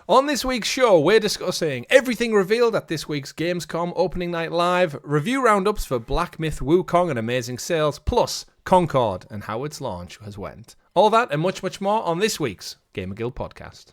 On this week's show, we're discussing everything revealed at this week's Gamescom Opening Night Live, review roundups for Black Myth WuKong and amazing sales, plus Concord and how its launch has went. All that and much, much more on this week's GamerGuild Podcast.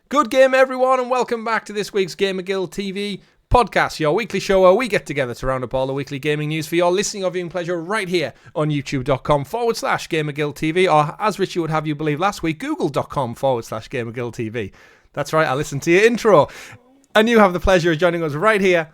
Good game, everyone, and welcome back to this week's GamerGuild TV podcast, your weekly show where we get together to round up all the weekly gaming news for your listening or viewing pleasure right here on youtube.com/GamerGuild TV, or as Richie would have you believe last week, google.com/GamerGuild TV. That's right, I listened to your intro. And you have the pleasure of joining us right here,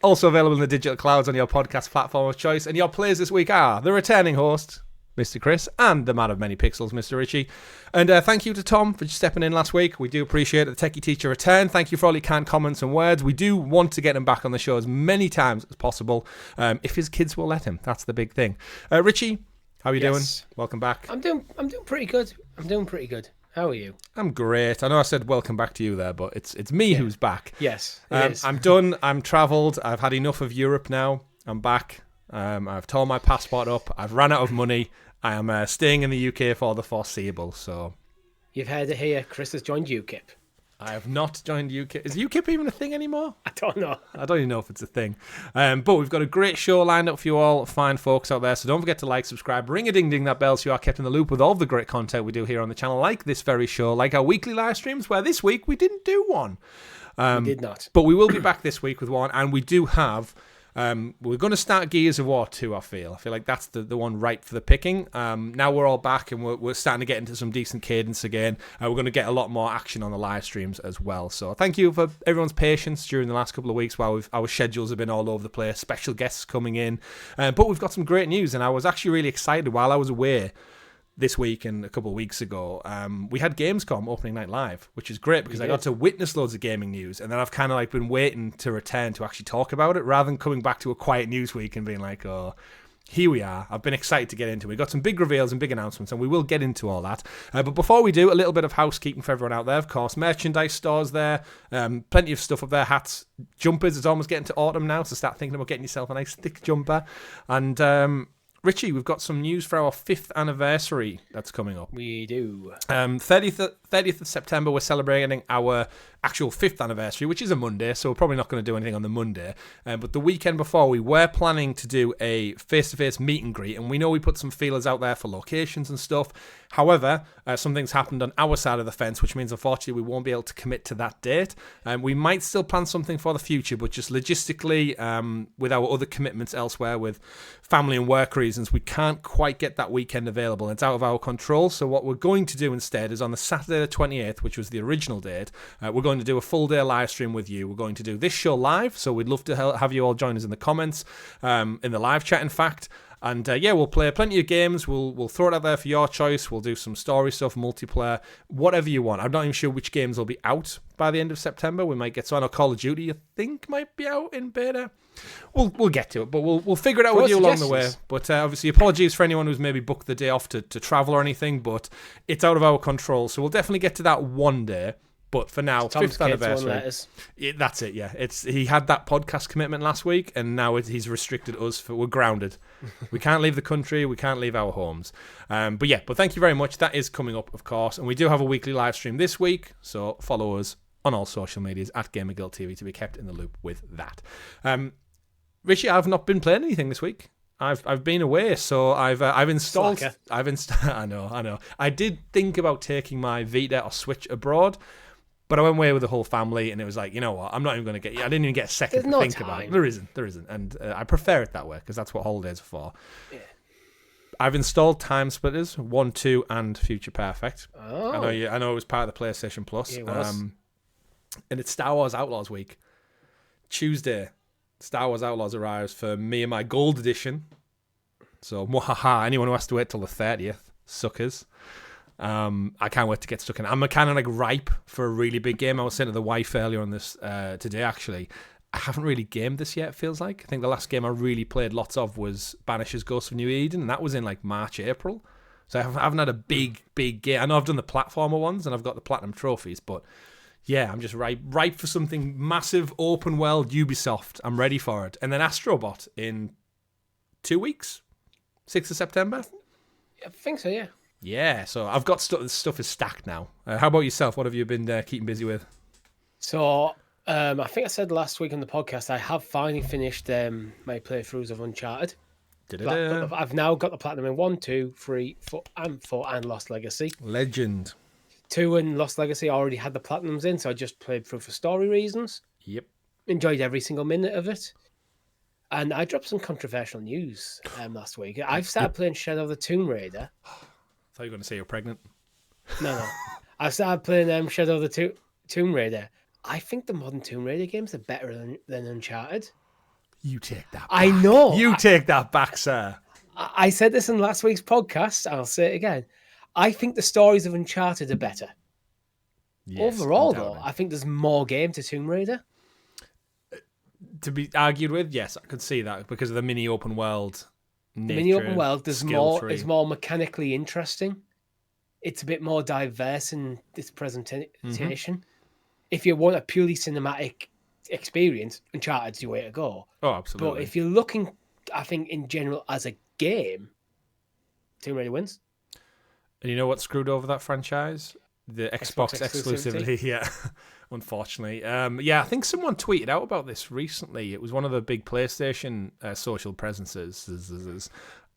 also available in the digital clouds on your podcast platform of choice. And your players this week are the returning host, Mr. Chris, and the man of many pixels, Mr. Richie. And thank you to Tom for stepping in last week. We do appreciate it. The Techie Teacher returned. Thank you for all your kind comments and words. We do want to get him back on the show as many times as possible, if his kids will let him. That's the big thing. Richie, how are you doing? Welcome back. I'm doing pretty good. How are you? I'm great. I know I said welcome back to you there, but it's me who's back. Yes, it is. I'm done. I'm travelled. I've had enough of Europe now. I'm back. I've torn my passport up. I've ran out of money. I am staying in the UK for the foreseeable. So, you've heard it here. Chris has joined UKIP. I have not joined UKIP. Is UKIP even a thing anymore? I don't know. I don't even know if it's a thing. But we've got a great show lined up for you all, fine folks out there. So don't forget to like, subscribe, ring a ding ding that bell so you are kept in the loop with all the great content we do here on the channel, like this very show, like our weekly live streams, where this week we didn't do one. We did not. But we will be back this week with one, and we do have. We're going to start Gears of War 2, I feel like that's the one right for the picking. Now we're all back and we're starting to get into some decent cadence again. We're going to get a lot more action on the live streams as well. So thank you for everyone's patience during the last couple of weeks while our schedules have been all over the place, special guests coming in. But we've got some great news, and I was actually really excited while I was away this week and a couple of weeks ago. We had Gamescom Opening Night Live, which is great because I got to witness loads of gaming news, and then I've kind of like been waiting to return to actually talk about it rather than coming back to a quiet news week and being like, oh, here we are. I've been excited to get into it. We got some big reveals and big announcements, and we will get into all that. But before we do, a little bit of housekeeping for everyone out there, of course. Merchandise stores there, plenty of stuff up there, hats, jumpers. It's almost getting to autumn now, so start thinking about getting yourself a nice thick jumper. And Richie, we've got some news for our 5th anniversary that's coming up. We do. 30th of September, we're celebrating our actual 5th anniversary, which is a Monday, so we're probably not going to do anything on the Monday. But the weekend before, we were planning to do a face-to-face meet and greet, and we know we put some feelers out there for locations and stuff. However, something's happened on our side of the fence, which means, unfortunately, we won't be able to commit to that date. We might still plan something for the future, but just logistically, with our other commitments elsewhere, with family and work reasons, we can't quite get that weekend available. It's out of our control. So what we're going to do instead is on the Saturday the 28th, which was the original date, we're going to do a full day live stream with you. We're going to do this show live, so we'd love to have you all join us in the comments, in the live chat, in fact. And we'll play plenty of games. We'll throw it out there for your choice. We'll do some story stuff, multiplayer, whatever you want. I'm not even sure which games will be out by the end of September. We might get so. I know Call of Duty, I think, might be out in beta. We'll get to it, but we'll figure it out with you along the way. But obviously, apologies for anyone who's maybe booked the day off to travel or anything. But it's out of our control, so we'll definitely get to that one day. But for now, Tom's 5th anniversary. That's it, yeah. He had that podcast commitment last week, and now he's restricted us. We're grounded. We can't leave the country. We can't leave our homes. But thank you very much. That is coming up, of course. And we do have a weekly live stream this week, so follow us on all social medias at GamerGuild TV to be kept in the loop with that. Richie, I've not been playing anything this week. I've been away, so I've installed. Slacker. I know. I did think about taking my Vita or Switch abroad, but I went away with the whole family, and it was like, you know what? I'm not even going to I didn't even get a second to think about it. There isn't, and I prefer it that way because that's what holidays are for. Yeah. I've installed Time Splitters 1, 2, and Future Perfect. Oh. I know it was part of the PlayStation Plus. It was. And it's Star Wars Outlaws week. Tuesday, Star Wars Outlaws arrives for me and my Gold Edition. So, anyone who has to wait till the 30th, suckers. I can't wait to get stuck in. I'm kind of like ripe for a really big game. I was saying to the wife earlier on this today, actually. I haven't really gamed this yet, it feels like. I think the last game I really played lots of was Banisher's Ghost of New Eden, and that was in like March, April. So I haven't had a big game. I know I've done the platformer ones and I've got the platinum trophies, but yeah, I'm just ripe for something massive, open world, Ubisoft. I'm ready for it. And then Astrobot in 2 weeks, 6th of September. I think so, yeah. Yeah, so I've got stuff is stacked now. How about yourself? What have you been keeping busy with? So, I think I said last week on the podcast, I have finally finished my playthroughs of Uncharted. I've now got the platinum in 1, 2, 3, 4, and Lost Legacy. Legend. 2 and Lost Legacy I already had the platinums in, so I just played through for story reasons. Yep. Enjoyed every single minute of it. And I dropped some controversial news last week. I've started playing Shadow of the Tomb Raider. I thought you were going to say you're pregnant. No. I've started playing Shadow of the Tomb Raider. I think the modern Tomb Raider games are better than Uncharted. You take that back. I know. You take that back, sir. I said this in last week's podcast, and I'll say it again. I think the stories of Uncharted are better. Yes, overall, though, I think there's more game to Tomb Raider. To be argued with, yes, I could see that because of the mini open world nature. The mini open world, there's more. Tree. It's more mechanically interesting. It's a bit more diverse in this presentation. Mm-hmm. If you want a purely cinematic experience, Uncharted's your way to go. Oh, absolutely. But if you're looking, I think in general as a game, Tomb Raider wins. And you know what screwed over that franchise? The Xbox exclusivity. Yeah, unfortunately. I think someone tweeted out about this recently. It was one of the big PlayStation social presences,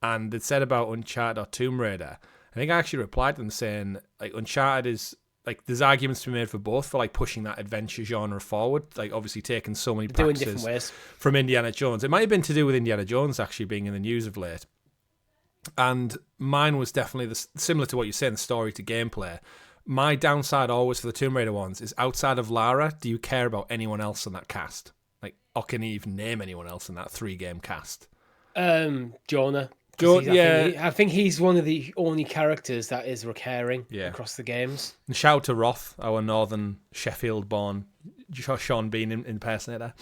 and it said about Uncharted or Tomb Raider. I think I actually replied to them saying, like, Uncharted is, like, there's arguments to be made for both, for, like, pushing that adventure genre forward, like, obviously taking so many practices from Indiana Jones. It might have been to do with Indiana Jones actually being in the news of late. And mine was definitely similar to what you're saying, the story to gameplay. My downside always for the Tomb Raider ones is outside of Lara, do you care about anyone else in that cast? Like, or can you even name anyone else in that 3-game cast? Jonah. I think he's one of the only characters that is recurring across the games. And shout out to Roth, our northern Sheffield-born Sean Bean impersonator.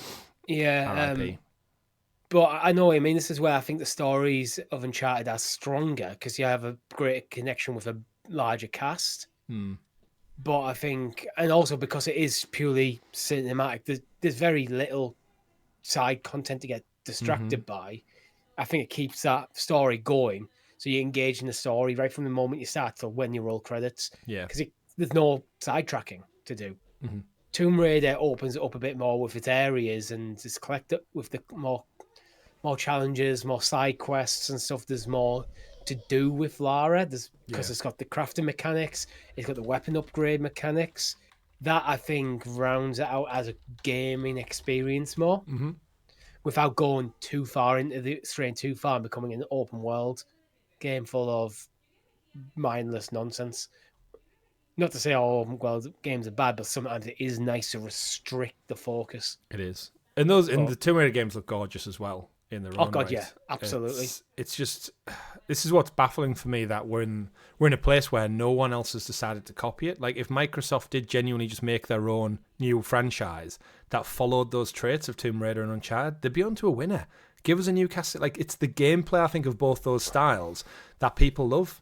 Yeah. R.I.P. But I know what I mean. This is where I think the stories of Uncharted are stronger because you have a greater connection with a larger cast. But I think, and also because it is purely cinematic, there's very little side content to get distracted by. I think it keeps that story going, so you engage in the story right from the moment you start till when you roll credits. Yeah, because there's no sidetracking to do. Mm-hmm. Tomb Raider opens it up a bit more with its areas and it's collected with the more challenges, more side quests and stuff. There's more to do with Lara. Because it's got the crafting mechanics, it's got the weapon upgrade mechanics. That I think rounds it out as a gaming experience more. Mm-hmm. Without going too far straying too far and becoming an open world game full of mindless nonsense. Not to say all open world games are bad, but sometimes it is nice to restrict the focus. It is. And the Tomb Raider games look gorgeous as well in their own right. Yeah, absolutely. It's just, this is what's baffling for me, that we're in a place where no one else has decided to copy it. Like, if Microsoft did genuinely just make their own new franchise that followed those traits of Tomb Raider and Uncharted, they'd be on to a winner. Give us a new cast. Like, it's the gameplay, I think, of both those styles that people love.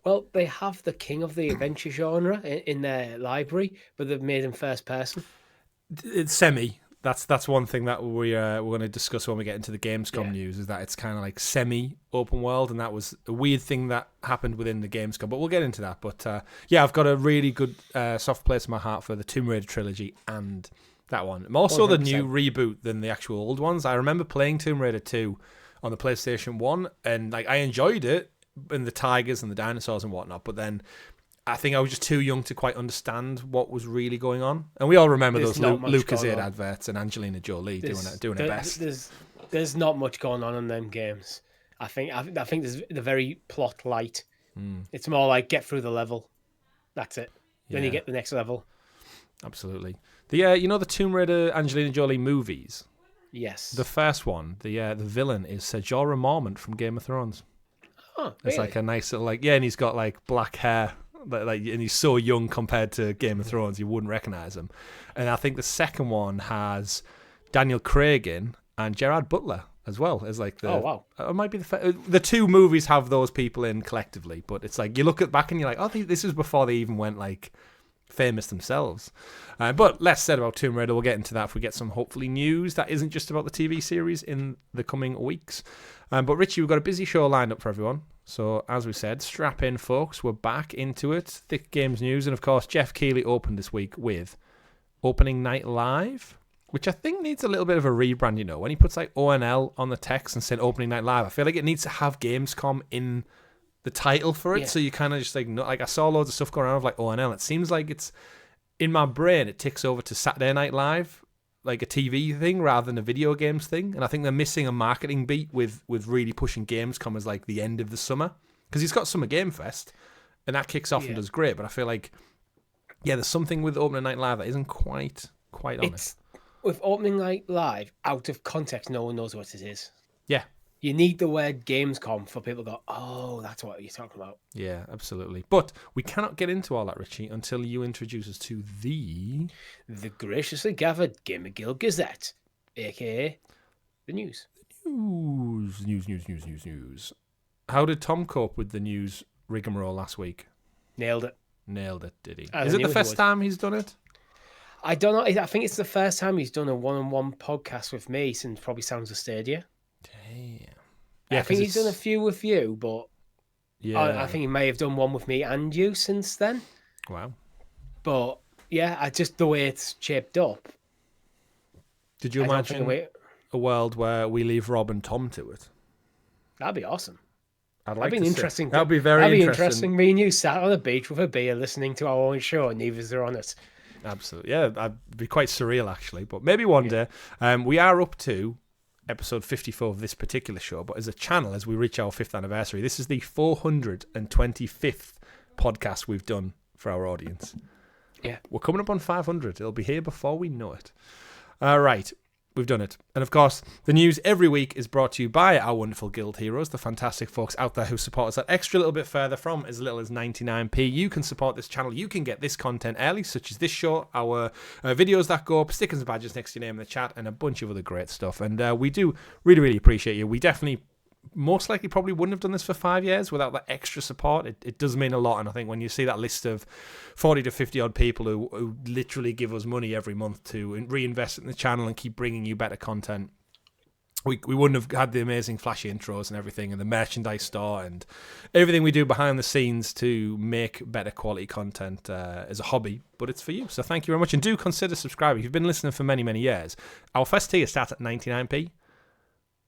Well, they have the king of the adventure genre in their library, but they've made him first person. It's semi. That's one thing that we're going to discuss when we get into the Gamescom news, is that it's kind of like semi-open world, and that was a weird thing that happened within the Gamescom, but we'll get into that. But I've got a really good soft place in my heart for the Tomb Raider trilogy and that one. More so the new reboot than the actual old ones. I remember playing Tomb Raider 2 on the PlayStation 1, and like I enjoyed it, and the tigers and the dinosaurs and whatnot, but then I think I was just too young to quite understand what was really going on. And we all remember those Lucasade adverts and Angelina Jolie doing her best. There's not much going on in them games. I think they're very plot light. It's more like get through the level. That's it. Then you get the next level. Absolutely. The Tomb Raider Angelina Jolie movies. Yes. The first one, the villain is Ser Jorah Mormont from Game of Thrones. Oh, really? It's like a nice little and he's got like black hair. And he's so young compared to Game of Thrones, you wouldn't recognize him. And I think the second one has Daniel Craig in, and Gerard Butler as well as like the. Oh wow! It might be the two movies have those people in collectively, but it's like you look at back and you're like, oh, this is before they even went like famous themselves. But less said about Tomb Raider. We'll get into that if we get some hopefully news that isn't just about the TV series in the coming weeks. But Richie, we've got a busy show lined up for everyone. So as we said, strap in, folks. We're back into it. Thick games news, and of course, Jeff Keighley opened this week with Opening Night Live, which I think needs a little bit of a rebrand. You know, when he puts like ONL on the text and said Opening Night Live, I feel like it needs to have Gamescom in the title for it. Yeah. So you kind of just like, I saw loads of stuff going around with like ONL. It seems like it's in my brain. It ticks over to Saturday Night Live, like a TV thing rather than a video games thing. And I think they're missing a marketing beat with really pushing Gamescom as like the end of the summer, because he's got Summer Game Fest and that kicks off and does great. But I feel like, there's something with Opening Night Live that isn't quite on it. With Opening Night Live, out of context, no one knows what it is. Yeah. You need the word Gamescom for people to go, oh, that's what you're talking about. Yeah, absolutely. But we cannot get into all that, Richie, until you introduce us to the graciously gathered GamerGuild Gazette, a.k.a. the news. News. How did Tom cope with the news rigmarole last week? Nailed it, did he? Is it the first time he's done it? I don't know. I think it's the first time he's done a one-on-one podcast with me since probably Sounds of Stadia. Damn. Yeah, I think he's done a few with you, but I think he may have done one with me and you since then. Wow. But yeah, just the way it's shaped up. Did you imagine a world where we leave Rob and Tom to it? That'd be awesome. That'd be interesting. That'd be very interesting. Me and you sat on a beach with a beer listening to our own show and neither are on it. Absolutely. Yeah, that'd be quite surreal actually, but maybe one day. We are up to episode 54 of this particular show, but as a channel, as we reach our 5th anniversary, this is the 425th podcast we've done for our audience. Yeah. We're coming up on 500. It'll be here before we know it. Right. We've done it. And of course, the news every week is brought to you by our wonderful guild heroes, the fantastic folks out there who support us that extra little bit further from as little as 99p. You can support this channel. You can get this content early, such as this show, our videos that go up, stickers and badges next to your name in the chat, and a bunch of other great stuff. And we do really, really appreciate you. We definitely, most likely, probably wouldn't have done this for 5 years without that extra support. It does mean a lot. And I think when you see that list of 40 to 50 odd people who literally give us money every month to reinvest in the channel and keep bringing you better content, we wouldn't have had the amazing flashy intros and everything, and the merchandise store and everything we do behind the scenes to make better quality content as a hobby. But it's for you. So thank you very much. And do consider subscribing. If you've been listening for many, many years, our first tier starts at 99p.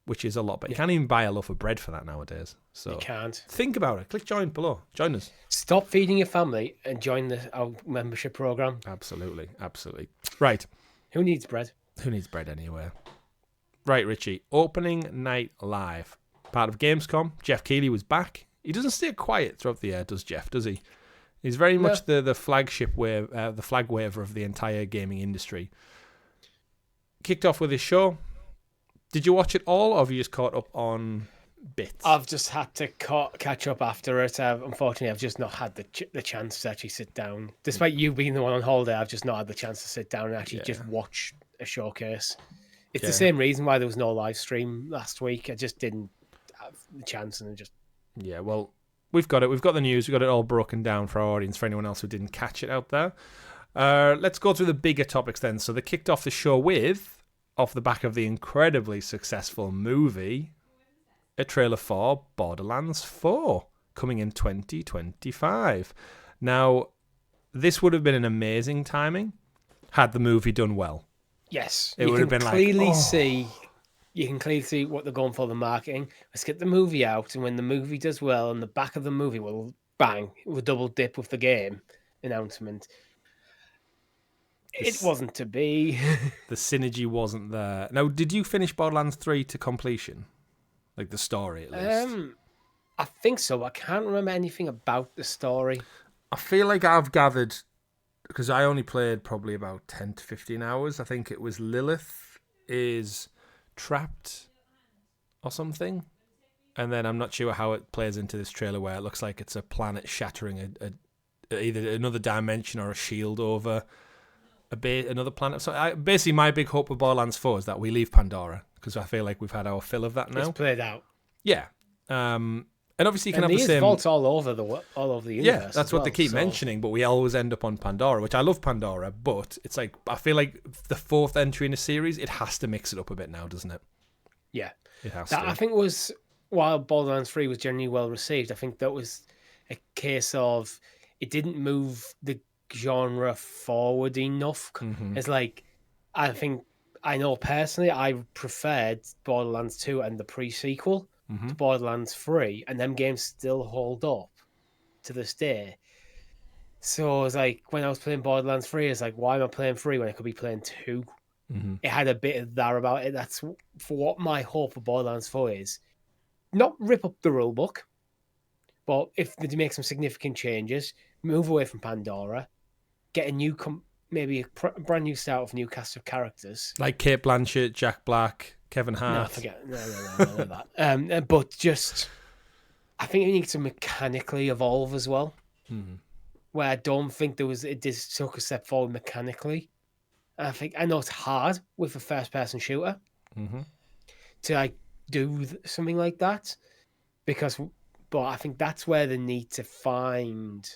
Which is a lot, but you can't even buy a loaf of bread for that nowadays. So you can't. Think about it. Click join below. Join us. Stop feeding your family and join our membership program. Absolutely. Right. Who needs bread? Who needs bread anywhere? Right, Richie. Opening Night Live. Part of Gamescom. Jeff Keighley was back. He doesn't stay quiet throughout the year, does Jeff, does he? He's very much the flagship wave, the flag waver of the entire gaming industry. Kicked off with his show. Did you watch it all, or have you just caught up on bits? I've just had to catch up after it. Unfortunately, I've just not had the chance to actually sit down. Despite you being the one on holiday, I've just not had the chance to sit down and actually just watch a showcase. It's the same reason why there was no live stream last week. I just didn't have the chance, and just... Yeah, well, we've got it. We've got the news. We've got it all broken down for our audience, for anyone else who didn't catch it out there. Let's go through the bigger topics then. So they kicked off the show with... off the back of the incredibly successful movie, a trailer for Borderlands 4 coming in 2025. Now, this would have been an amazing timing had the movie done well. Yes, it would have been you can clearly see what they're going for, the marketing. Let's get the movie out, and when the movie does well, and the back of the movie will bang, we'll double dip with the game announcement. It wasn't to be. The synergy wasn't there. Now, did you finish Borderlands 3 to completion? Like the story, at least? I think so. I can't remember anything about the story. I feel like I've gathered, because I only played probably about 10 to 15 hours. I think it was Lilith is trapped or something. And then I'm not sure how it plays into this trailer where it looks like it's a planet shattering either another dimension or a shield over another planet. So basically, my big hope with Borderlands 4 is that we leave Pandora, because I feel like we've had our fill of that now. It's played out. Yeah. And obviously you can have the same vaults all over the universe. Yeah, that's what they keep mentioning, but we always end up on Pandora, which I love Pandora, but it's like I feel like the fourth entry in a series, it has to mix it up a bit now, doesn't it? Yeah. It has to. I think was while Borderlands 3 was generally well received, I think that was a case of it didn't move the genre forward enough. Mm-hmm. It's like I know personally I preferred Borderlands 2 and the pre-sequel to Borderlands 3, and them games still hold up to this day. So it's like when I was playing Borderlands 3, it's like, why am I playing 3 when I could be playing 2? Mm-hmm. It had a bit of that about it. That's for what my hope for Borderlands 4 is. Not rip up the rulebook, but if they make some significant changes, move away from Pandora, get a new, maybe a brand new start with a new cast of characters. Like Kate Blanchett, Jack Black, Kevin Hart. No, forget none of that. But just, I think it needs to mechanically evolve as well. Mm-hmm. Where I don't think it just took a step forward mechanically. I know it's hard with a first-person shooter to like do something like that, but I think that's where they need to find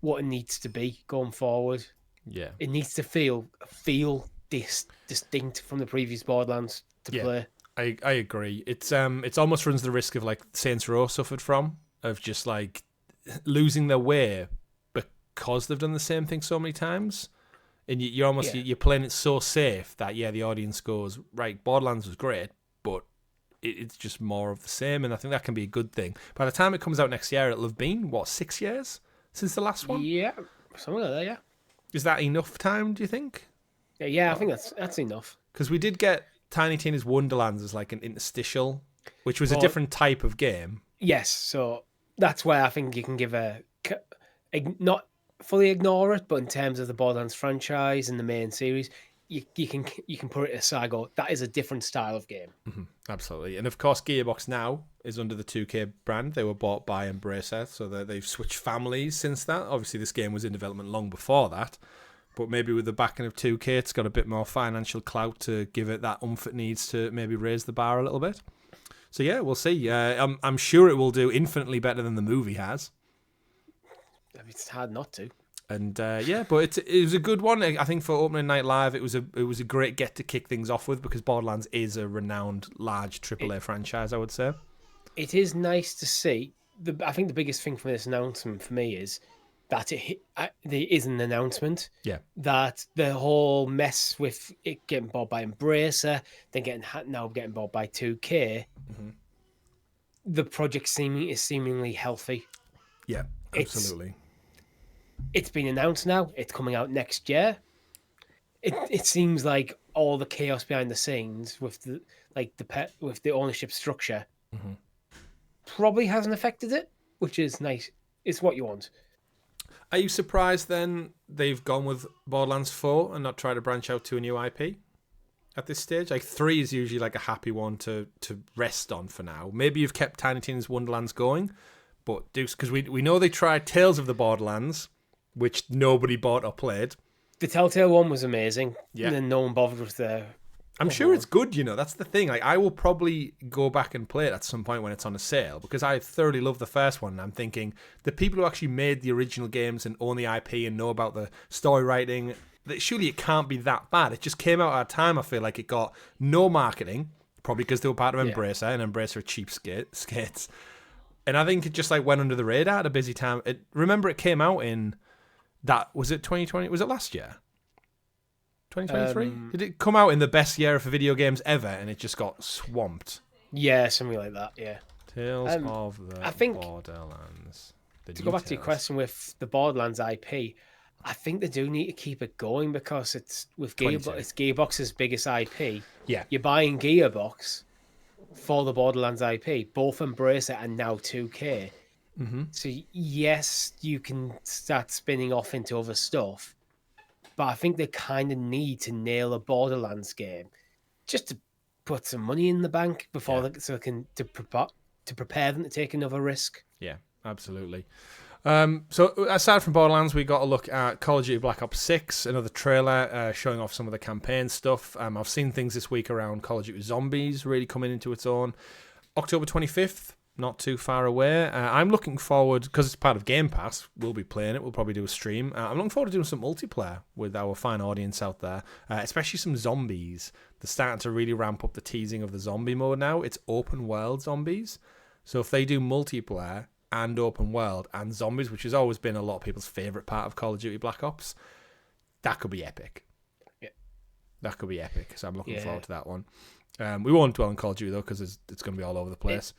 what it needs to be going forward. Yeah, it needs to feel distinct from the previous Borderlands to play. I agree. It's almost runs the risk of like Saints Row suffered from, of just like losing their way because they've done the same thing so many times. And you're almost you're playing it so safe that the audience goes, right, Borderlands was great, but it's just more of the same, and I think that can be a good thing. By the time it comes out next year, it'll have been 6 years since the last one. Yeah, something like that. Yeah. Is that enough time? Do you think? Yeah, I think that's enough. Because we did get Tiny Tina's Wonderlands as like an interstitial, which was a different type of game. Yes, so that's where I think you can give not fully ignore it, but in terms of the Borderlands franchise and the main series, you can put it aside. Go, that is a different style of game. Mm-hmm, absolutely, and of course, Gearbox now is under the 2K brand. They were bought by Embracer, so they've switched families since that. Obviously, this game was in development long before that, but maybe with the backing of 2K, it's got a bit more financial clout to give it that oomph it needs to maybe raise the bar a little bit. So yeah, we'll see. I'm sure it will do infinitely better than the movie has. It's hard not to. And but it was a good one. I think for opening night live, it was a great get to kick things off with, because Borderlands is a renowned large AAA franchise, I would say. It is nice to see. I think the biggest thing from this announcement for me is that there is an announcement. Yeah. That the whole mess with it getting bought by Embracer, then now getting bought by 2K, the project is seemingly healthy. Yeah, absolutely. It's been announced now. It's coming out next year. It seems like all the chaos behind the scenes with the ownership structure probably hasn't affected it, which is nice. It's what you want. Are you surprised then they've gone with Borderlands 4 and not try to branch out to a new IP at this stage? Like 3 is usually like a happy one to rest on for now. Maybe you've kept Tiny Tina's Wonderlands going, but because we know they tried Tales of the Borderlands, which nobody bought or played. The Telltale one was amazing. Yeah. And then no one bothered with the... I'm sure it's good, that's the thing. Like, I will probably go back and play it at some point when it's on a sale, because I thoroughly love the first one. And I'm thinking, the people who actually made the original games and own the IP and know about the story writing, surely it can't be that bad. It just came out at a time, I feel like it got no marketing, probably because they were part of Embracer, and Embracer are cheap skates. And I think it just went under the radar at a busy time. Remember, it came out in... was it 2020? Was it last year? 2023? Did it come out in the best year for video games ever, and it just got swamped? Yeah, something like that, yeah. Tales of the Borderlands. To go back to your question with the Borderlands IP, I think they do need to keep it going, because it's Gearbox's biggest IP. Yeah. You're buying Gearbox for the Borderlands IP, both Embracer and now 2K. So yes, you can start spinning off into other stuff, but I think they kind of need to nail a Borderlands game just to put some money in the bank before to prepare them to take another risk. Yeah, absolutely. So aside from Borderlands, we got a look at Call of Duty Black Ops 6, another trailer showing off some of the campaign stuff. I've seen things this week around Call of Duty Zombies really coming into its own. October 25th, not too far away. I'm looking forward, because it's part of Game Pass, we'll be playing it, we'll probably do a stream. I'm looking forward to doing some multiplayer with our fine audience out there, especially some zombies. They're starting to really ramp up the teasing of the zombie mode now. It's open world zombies. So if they do multiplayer and open world and zombies, which has always been a lot of people's favourite part of Call of Duty Black Ops, that could be epic. Yeah. That could be epic, so I'm looking forward to that one. We won't dwell on Call of Duty, though, because it's going to be all over the place.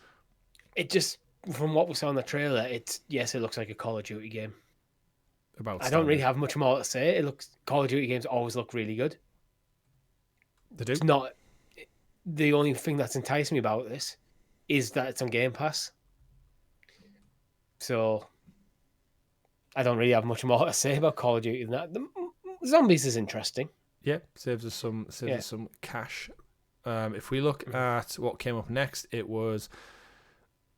It just, from what we saw in the trailer, it looks like a Call of Duty game. I don't really have much more to say. Call of Duty games always look really good. They do? It's not... The only thing that's enticed me about this is that it's on Game Pass. So, I don't really have much more to say about Call of Duty than that. The zombies is interesting. Yeah, saves us some cash. If we look at what came up next, it was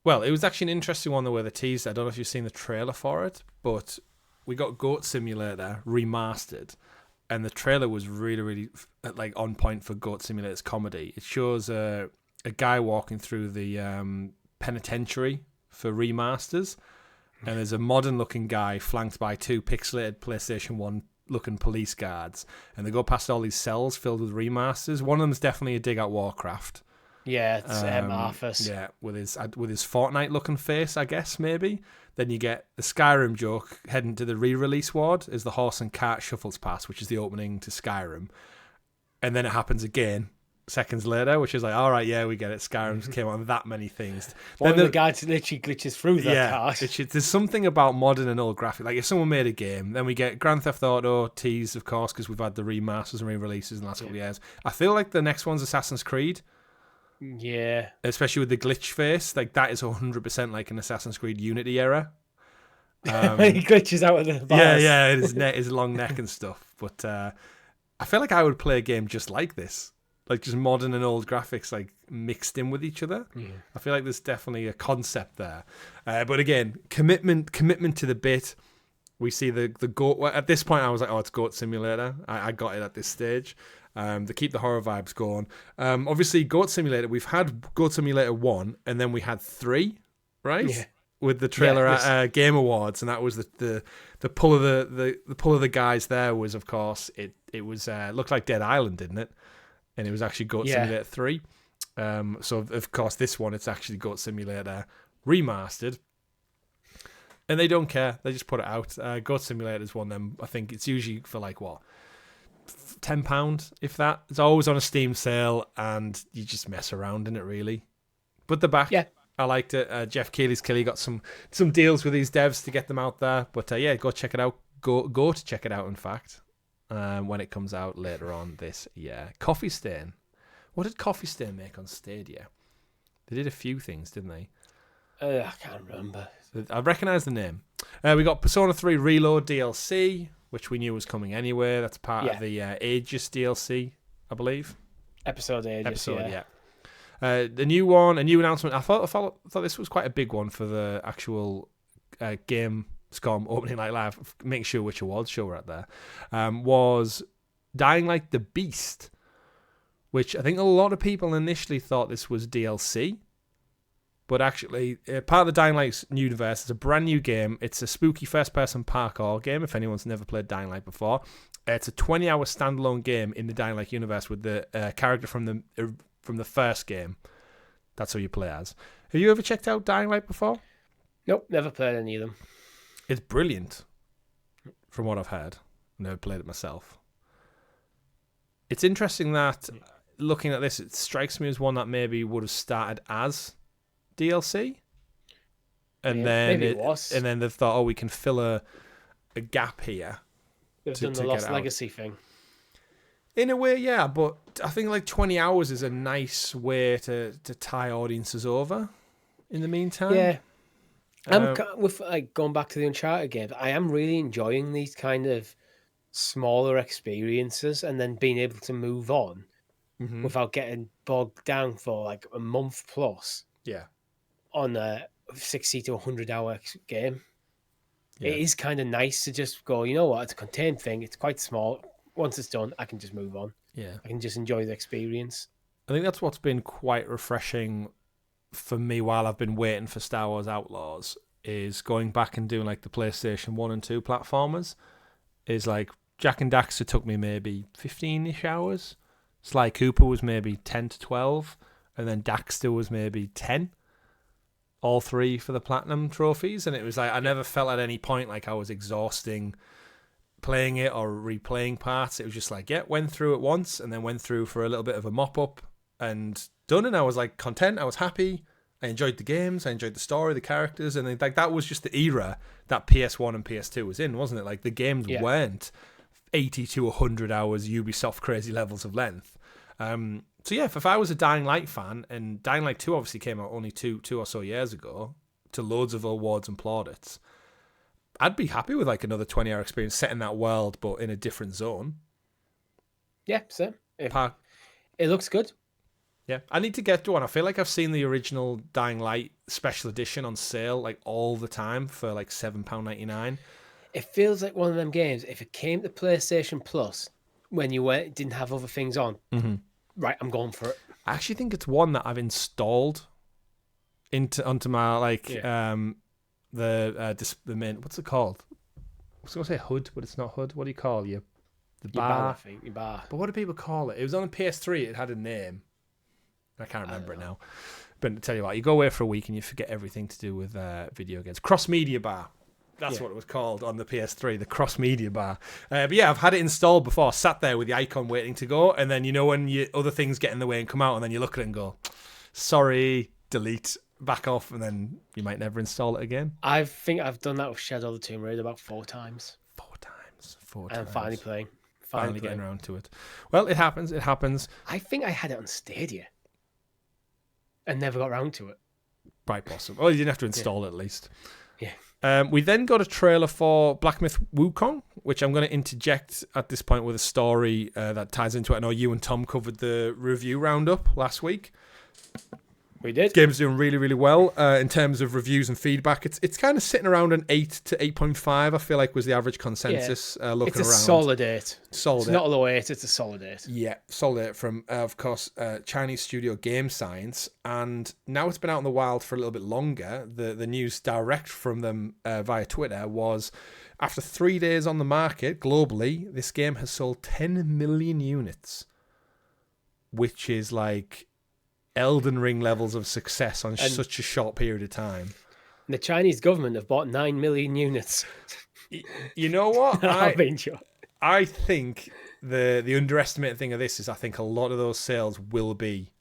actually an interesting one the way they teased. I don't know if you've seen the trailer for it, but we got Goat Simulator remastered, and the trailer was really, really like on point for Goat Simulator's comedy. It shows a guy walking through the penitentiary for remasters, and there's a modern-looking guy flanked by two pixelated PlayStation 1 looking police guards, and they go past all these cells filled with remasters. One of them's definitely a dig at Warcraft. Yeah, it's Arthas. Yeah, with his Fortnite looking face, I guess, maybe. Then you get the Skyrim joke heading to the re-release ward as the horse and cart shuffles past, which is the opening to Skyrim. And then it happens again seconds later, which is like, all right, yeah, we get it. Skyrim's came on that many things. Then the guy literally glitches through that cart. There's something about modern and old graphics. Like if someone made a game, then we get Grand Theft Auto teased, of course, because we've had the remasters and re-releases in the last couple of years. I feel like the next one's Assassin's Creed. Yeah. Especially with the glitch face. Like that is 100% like an Assassin's Creed Unity era. He glitches out of the bars. Yeah, his long neck and stuff. But I feel like I would play a game just like this. Like just modern and old graphics like mixed in with each other. Yeah. I feel like there's definitely a concept there. But again, commitment to the bit. We see the goat. At this point, I was like, oh, it's Goat Simulator. I got it at this stage. They keep the horror vibes going. Obviously, Goat Simulator, we've had Goat Simulator 1, and then we had 3, right? Yeah. With the trailer at Game Awards, and that was the pull of the pull of the guys there was, of course, it was looked like Dead Island, didn't it? And it was actually Goat Simulator 3. So, of course, this one, it's actually Goat Simulator remastered. And they don't care. They just put it out. Goat Simulator is one of them. I think it's usually for like, what, £10, if that. It's always on a Steam sale, and you just mess around in it, really. But they're back. Yeah. I liked it. Jeff Keighley's got some deals with these devs to get them out there. But go check it out. Go to check it out, in fact. When it comes out later on this year. Coffee Stain. What did Coffee Stain make on Stadia? They did a few things, didn't they? I can't remember. I recognise the name. We got Persona 3 Reload DLC, which we knew was coming anyway. That's part of the Aegis DLC, I believe. Episode Aegis, yeah. The new one, a new announcement. I thought this was quite a big one for the actual Gamescom opening night live, making sure which awards show we're at there, was Dying Light the Beast, which I think a lot of people initially thought this was DLC, but actually part of the Dying Light universe. It's a brand new game. It's a spooky first-person parkour game, if anyone's never played Dying Light before. It's a 20-hour standalone game in the Dying Light universe with the character from the first game. That's who you play as. Have you ever checked out Dying Light before? Nope, never played any of them. It's brilliant, from what I've heard. Never played it myself. It's interesting that, looking at this, it strikes me as one that maybe would have started as DLC, and then maybe it was. And then they've thought, oh, we can fill a gap here. They've done the Lost Legacy thing. In a way, yeah, but I think like 20 hours is a nice way to tie audiences over in the meantime. Yeah. With going back to the Uncharted games, I am really enjoying these kind of smaller experiences and then being able to move on without getting bogged down for like a month plus. Yeah. On a 60 to 100 hour game. It is kind of nice to just go, you know what, it's a contained thing. It's quite small. Once it's done, I can just move on. Yeah. I can just enjoy the experience. I think that's what's been quite refreshing for me while I've been waiting for Star Wars Outlaws, is going back and doing like the PlayStation 1 and 2 platformers. Is like Jak and Daxter took me maybe 15-ish hours. Sly Cooper was maybe 10 to 12. And then Daxter was maybe 10. All three for the Platinum trophies. And it was like, I never felt at any point like I was exhausting playing it or replaying parts. It was just like, yeah, went through it once and then went through for a little bit of a mop-up and done. And I was like content. I was happy. I enjoyed the games. I enjoyed the story, the characters. And like that was just the era that PS1 and PS2 was in, wasn't it? Like the games weren't 80 to 100 hours Ubisoft crazy levels of length. So yeah, if I was a Dying Light fan, and Dying Light 2 obviously came out only two or so years ago, to loads of awards and plaudits, I'd be happy with like another 20-hour experience set in that world, but in a different zone. Yeah, so it looks good. Yeah, I need to get to one. I feel like I've seen the original Dying Light special edition on sale like all the time for like £7.99. It feels like one of them games. If it came to PlayStation Plus when you didn't have other things on, right, I'm going for it. I actually think it's one that I've installed onto my the main, what's it called? I was going to say HUD, but it's not HUD. What do you call you? The bar. Your bar. But what do people call it? It was on the PS3. It had a name. I can't remember it now. But I tell you what, you go away for a week and you forget everything to do with video games. Cross Media Bar. That's what it was called on the PS3, the Cross Media Bar. But yeah, I've had it installed before, sat there with the icon waiting to go, and then you know when other things get in the way and come out, and then you look at it and go, sorry, delete, back off, and then you might never install it again. I think I've done that with Shadow of the Tomb Raider about 4 times. 4 times. And I'm finally playing. Finally getting around to it. Well, it happens. I think I had it on Stadia and never got around to it. Quite possible. Well, you didn't have to install it at least. Yeah. We then got a trailer for Black Myth WuKong, which I'm going to interject at this point with a story that ties into it. I know you and Tom covered the review roundup last week. We did. Game's doing really, really well in terms of reviews and feedback. It's kind of sitting around an 8 to 8.5, I feel like, was the average consensus looking around. It's a solid 8. Solid it's 8. not a low 8, it's a solid 8. Yeah, solid 8 from, of course, Chinese studio Game Science. And now it's been out in the wild for a little bit longer. The news direct from them via Twitter was, after 3 days on the market globally, this game has sold 10 million units, which is like Elden Ring levels of success on such a short period of time. And the Chinese government have bought 9 million units. You know what? I think the underestimated thing of this is I think a lot of those sales will be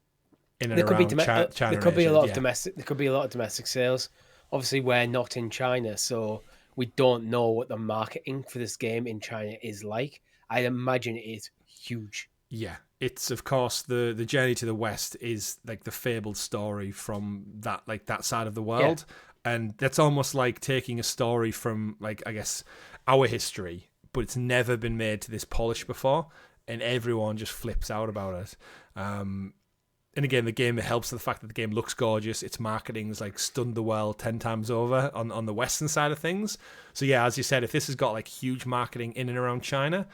in and around China. There could be a lot of domestic. There could be a lot of domestic sales. Obviously, we're not in China, so we don't know what the marketing for this game in China is like. I'd imagine it is huge. Yeah, it's of course the journey to the West is like the fabled story from that side of the world, and that's almost like taking a story from like I guess our history, but it's never been made to this polish before, and everyone just flips out about it. And again, the game helps with the fact that the game looks gorgeous. Its marketing's like stunned the world 10 times over on the Western side of things. So yeah, as you said, if this has got like huge marketing in and around China,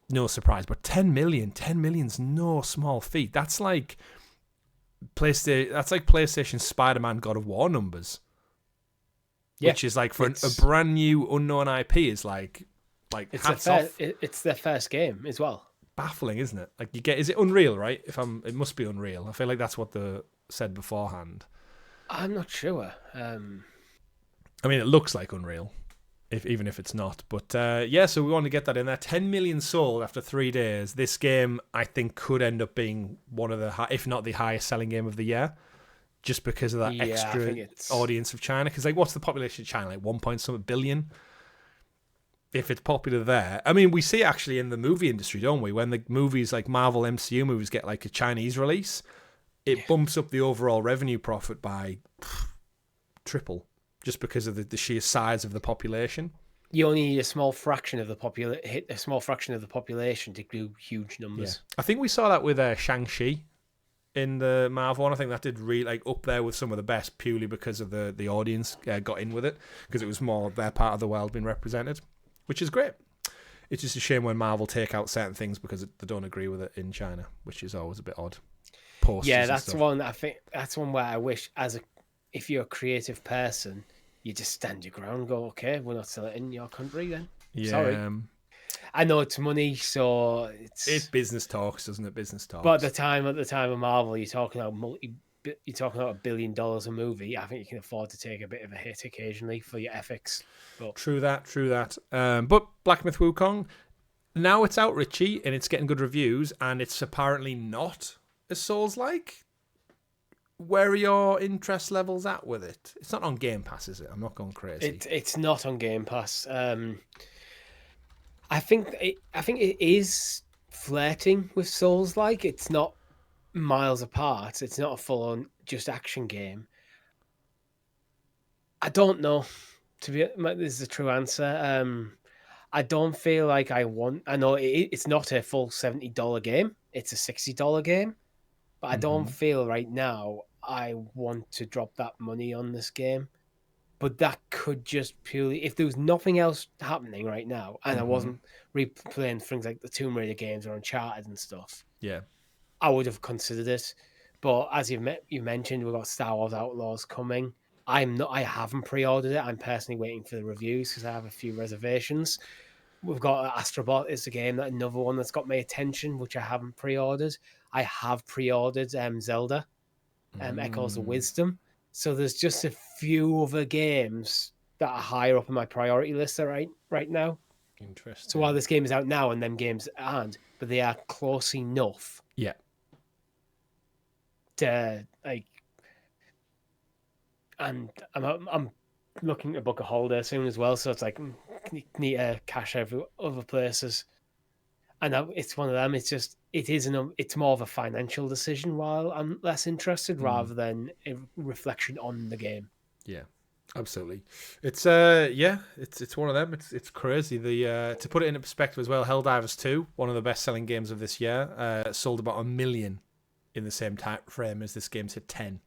no surprise. But 10 million's no small feat. That's like PlayStation Spider-Man God of War numbers. Yeah, which is like for a brand new unknown IP is like it's hats off. It's their first game as well. Baffling, isn't it? Like is it Unreal, right? It must be Unreal. I feel like that's what they said beforehand. I'm not sure. I mean, it looks like Unreal, even if it's not. But so we want to get that in there. 10 million sold after 3 days. This game, I think, could end up being one of the, if not the highest selling game of the year, just because of that extra audience of China. Because like, what's the population of China? Like 1 billion. If it's popular there, I mean, we see it actually in the movie industry, don't we? When the movies like Marvel MCU movies get like a Chinese release, it bumps up the overall revenue profit by triple, just because of the sheer size of the population. You only need a small fraction of the population to do huge numbers. Yeah. I think we saw that with Shang-Chi in the Marvel one. I think that did really like up there with some of the best purely because of the audience got in with it, because it was more their part of the world being represented, which is great. It's just a shame when Marvel take out certain things because they don't agree with it in China, which is always a bit odd. Posters yeah, that's one. I think that's one where I wish, if you're a creative person, you just stand your ground and go, okay, we're not selling it in your country then. Yeah. Sorry. I know it's money, so it's business talks, doesn't it? Business talks. But at the time of Marvel, you're talking about $1 billion a movie. I think you can afford to take a bit of a hit occasionally for your ethics. But... True that. But Black Myth Wukong, now it's out, Richie, and it's getting good reviews, and it's apparently not a Souls-like. Where are your interest levels at with it? It's not on Game Pass, is it? I'm not going crazy. It's not on Game Pass. I think it is flirting with Souls-like. It's not miles apart. It's not a full-on just action game. I don't know. This is the true answer. I don't feel like I know it's not a full $70 game. It's a $60 game. But I don't feel right now I want to drop that money on this game. But that could just purely... If there was nothing else happening right now, and I wasn't replaying things like the Tomb Raider games or Uncharted and stuff, yeah, I would have considered it. But as you mentioned, we've got Star Wars Outlaws coming. I haven't pre-ordered it. I'm personally waiting for the reviews because I have a few reservations. We've got Astrobot is a game, another one that's got my attention, which I haven't pre-ordered. I have pre-ordered Zelda, Echoes of Wisdom. So there's just a few other games that are higher up in my priority list right now. Interesting. So while this game is out now and them games aren't, but they are close enough. Yeah. To and I'm looking to book a holiday soon as well, so it's like need to cash every other places, and it's one of them. It's more of a financial decision while I'm less interested rather than a reflection on the game. Yeah, absolutely. It's it's one of them. It's crazy. To put it into perspective as well, Helldivers 2, one of the best selling games of this year, sold about 1 million in the same time frame as this game's hit 10.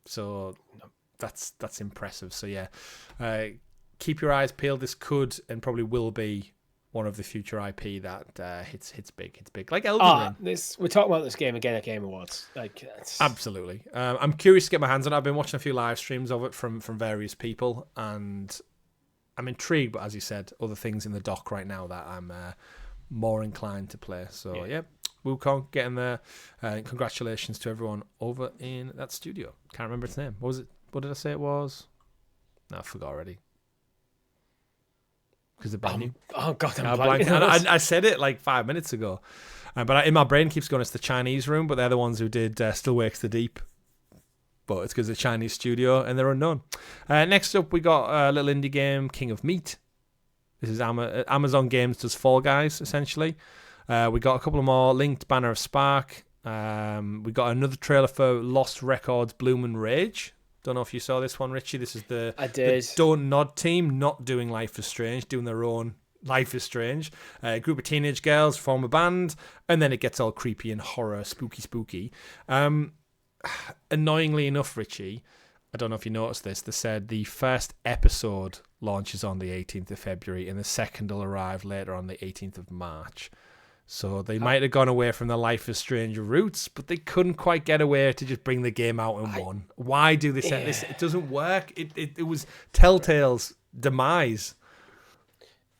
So that's impressive. So yeah, keep your eyes peeled. This could and probably will be one of the future IP that hits big. It's big, like Elden Ring. We're talking about this game again at Game Awards. Absolutely. I'm curious to get my hands on it. I've been watching a few live streams of it from various people, and I'm intrigued. But as you said, other things in the dock right now that I'm more inclined to play. So yeah. WuKong getting there. Congratulations to everyone over in that studio. Can't remember its name. What was it? What did I say it was? No, I forgot already. Because they're brand new. Oh God, I'm blank. I said it like 5 minutes ago, but in my brain keeps going. It's the Chinese Room, but they're the ones who did Still Wakes the Deep. But it's because it's a Chinese studio and they're unknown. Next up, we got a little indie game, King of Meat. This is Amazon Games does Fall Guys essentially. We got a couple of more. Linked Banner of Spark. We got another trailer for Lost Records Bloom and Rage. Don't know if you saw this one, Richie. This is the Don't Nod team, not doing Life is Strange, doing their own Life is Strange. A group of teenage girls form a band, and then it gets all creepy and horror, spooky. Annoyingly enough, Richie, I don't know if you noticed this, they said the first episode launches on the 18th of February, and the second will arrive later on the 18th of March. So they might have gone away from the Life is Strange roots, but they couldn't quite get away to just bring the game out in one. Why do this? It doesn't work. It was Telltale's demise.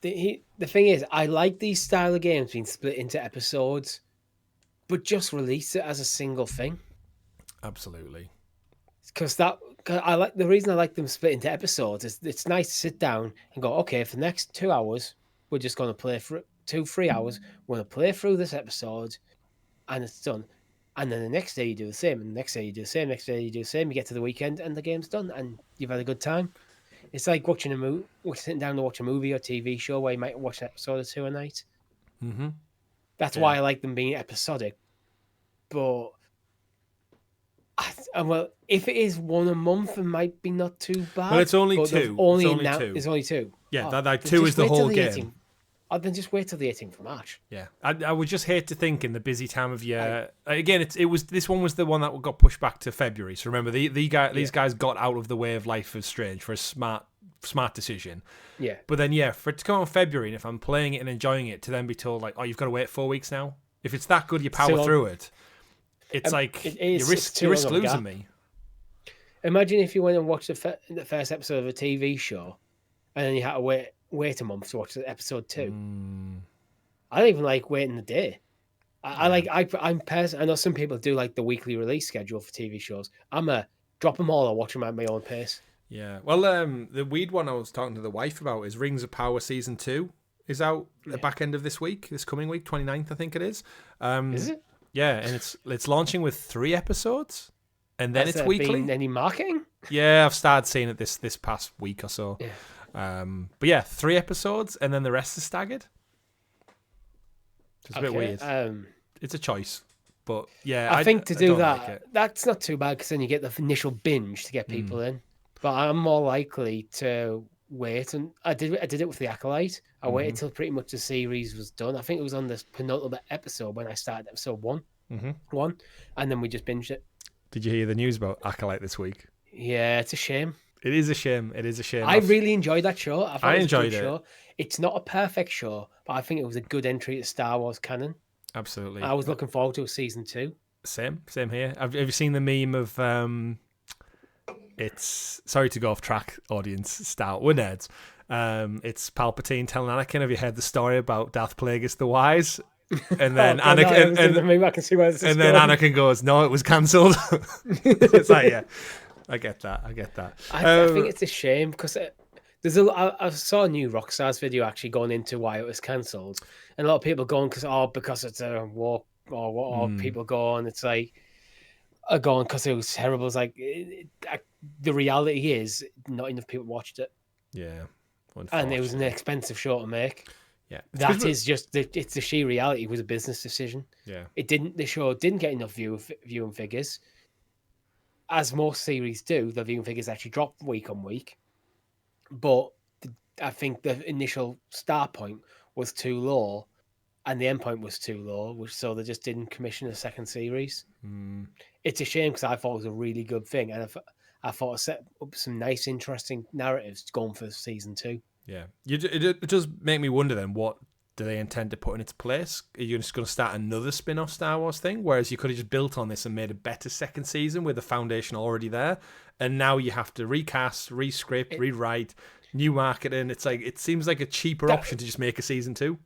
The thing is, I like these style of games being split into episodes, but just release it as a single thing. Absolutely. Because the reason I like them split into episodes is it's nice to sit down and go, okay, for the next 2 hours, we're just going to play for 2-3 hours. We're going to play through this episode, and it's done. And then the next day you do the same, and the next day you do the same, next day you do the same. You get to the weekend, and the game's done, and you've had a good time. It's like watching a movie, sitting down to watch a movie or TV show where you might watch an episode or two a night. Mm-hmm. That's why I like them being episodic. But well, if it is one a month, it might be not too bad. Well, it's only two. It's only two. Yeah, that two is the whole game. I'd then just wait till the 18th of March. Yeah, I would just hate to think in the busy time of year. Again, this one was the one that got pushed back to February. So remember, these guys got out of the way of Life is Strange for a smart decision. Yeah. But then, for it to come out in February, and if I'm playing it and enjoying it, to then be told like, oh, you've got to wait 4 weeks now. If it's that good, you power through it. It's like you risk losing me. Imagine if you went and watched the first episode of a TV show, and then you had to wait a month to watch episode 2. I don't even like waiting a day. I know some people do like the weekly release schedule for TV shows. I'm a drop them all or watch them at my own pace. Yeah. Well, the weird one I was talking to the wife about is Rings of Power Season 2 is out the back end of this coming week, 29th, I think it is. Is it? Yeah, and it's launching with 3 episodes, and then it's weekly. Been any marketing? Yeah, I've started seeing it this past week or so. Yeah. But yeah, 3 episodes, and then the rest is staggered. It's a bit weird. It's a choice, but yeah, I think to do that, like that's not too bad because then you get the initial binge to get people in. But I'm more likely to wait, and I did it with The Acolyte. I waited till pretty much the series was done. I think it was on the penultimate episode when I started episode 1, and then we just binged it. Did you hear the news about Acolyte this week? Yeah, it's a shame. It is a shame. I really enjoyed that show. I enjoyed it. Show. It's not a perfect show, but I think it was a good entry to Star Wars canon. Absolutely. I was looking forward to a season 2. Same here. Have you seen the meme of it's sorry to go off track, audience style. We're nerds. It's Palpatine telling Anakin, have you heard the story about Darth Plagueis the Wise? And then Anakin I can see where this is then going. Anakin goes, no, it was cancelled. It's like, yeah, I get that. I think it's a shame because I saw a new Rockstar's video actually going into why it was cancelled, and a lot of people going because it's a war or people going it's like going because it was terrible. It's like the reality is not enough people watched it. Yeah, and it was an expensive show to make. Yeah, that is just it's the sheer reality. It was a business decision. Yeah, the show didn't get enough viewing figures, as most series do. The viewing figures actually drop week on week. But I think the initial start point was too low and the end point was too low, so they just didn't commission a second series. It's a shame because I thought it was a really good thing, and I thought it set up some nice, interesting narratives going for season 2. Yeah. It does make me wonder then, what do they intend to put in its place? Are you just going to start another spin-off Star Wars thing? Whereas you could have just built on this and made a better second season with the foundation already there. And now you have to recast, rescript, rewrite, new marketing. It's like, it seems like a cheaper option to just make a season 2.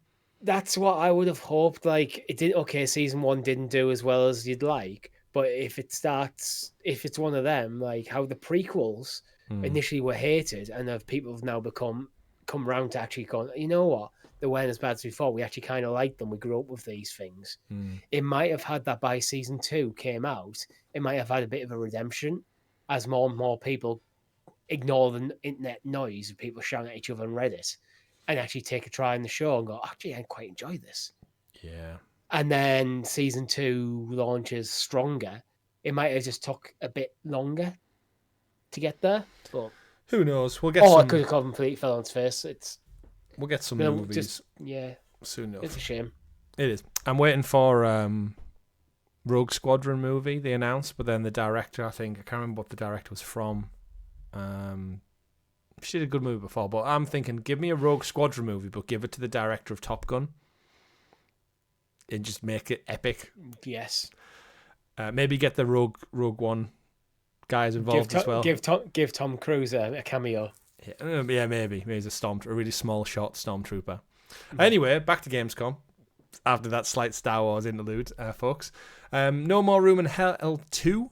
That's what I would have hoped. Like, it did okay, season 1 didn't do as well as you'd like. But if it's one of them, like how the prequels initially were hated and people have now come around to actually going, you know what? They weren't as bad as we thought. We actually kind of liked them. We grew up with these things. It might have had that by season 2 came out. It might have had a bit of a redemption as more and more people ignore the internet noise of people shouting at each other on Reddit and actually take a try in the show and go, actually, I quite enjoy this. Yeah. And then season 2 launches stronger. It might have just took a bit longer to get there. But who knows? We'll get some... it could have completely fell on its face. We'll get some movies soon enough. It's a shame. It is. I'm waiting for Rogue Squadron movie, they announced, but then the director, I can't remember what the director was from. She did a good movie before, but I'm thinking, give me a Rogue Squadron movie, but give it to the director of Top Gun. And just make it epic. Yes. Maybe get the Rogue One guys involved as well. Give Tom Cruise a cameo. Yeah, maybe he's a really small shot stormtrooper. Anyway, back to Gamescom. After that slight Star Wars interlude, folks. No More Room in Hell 2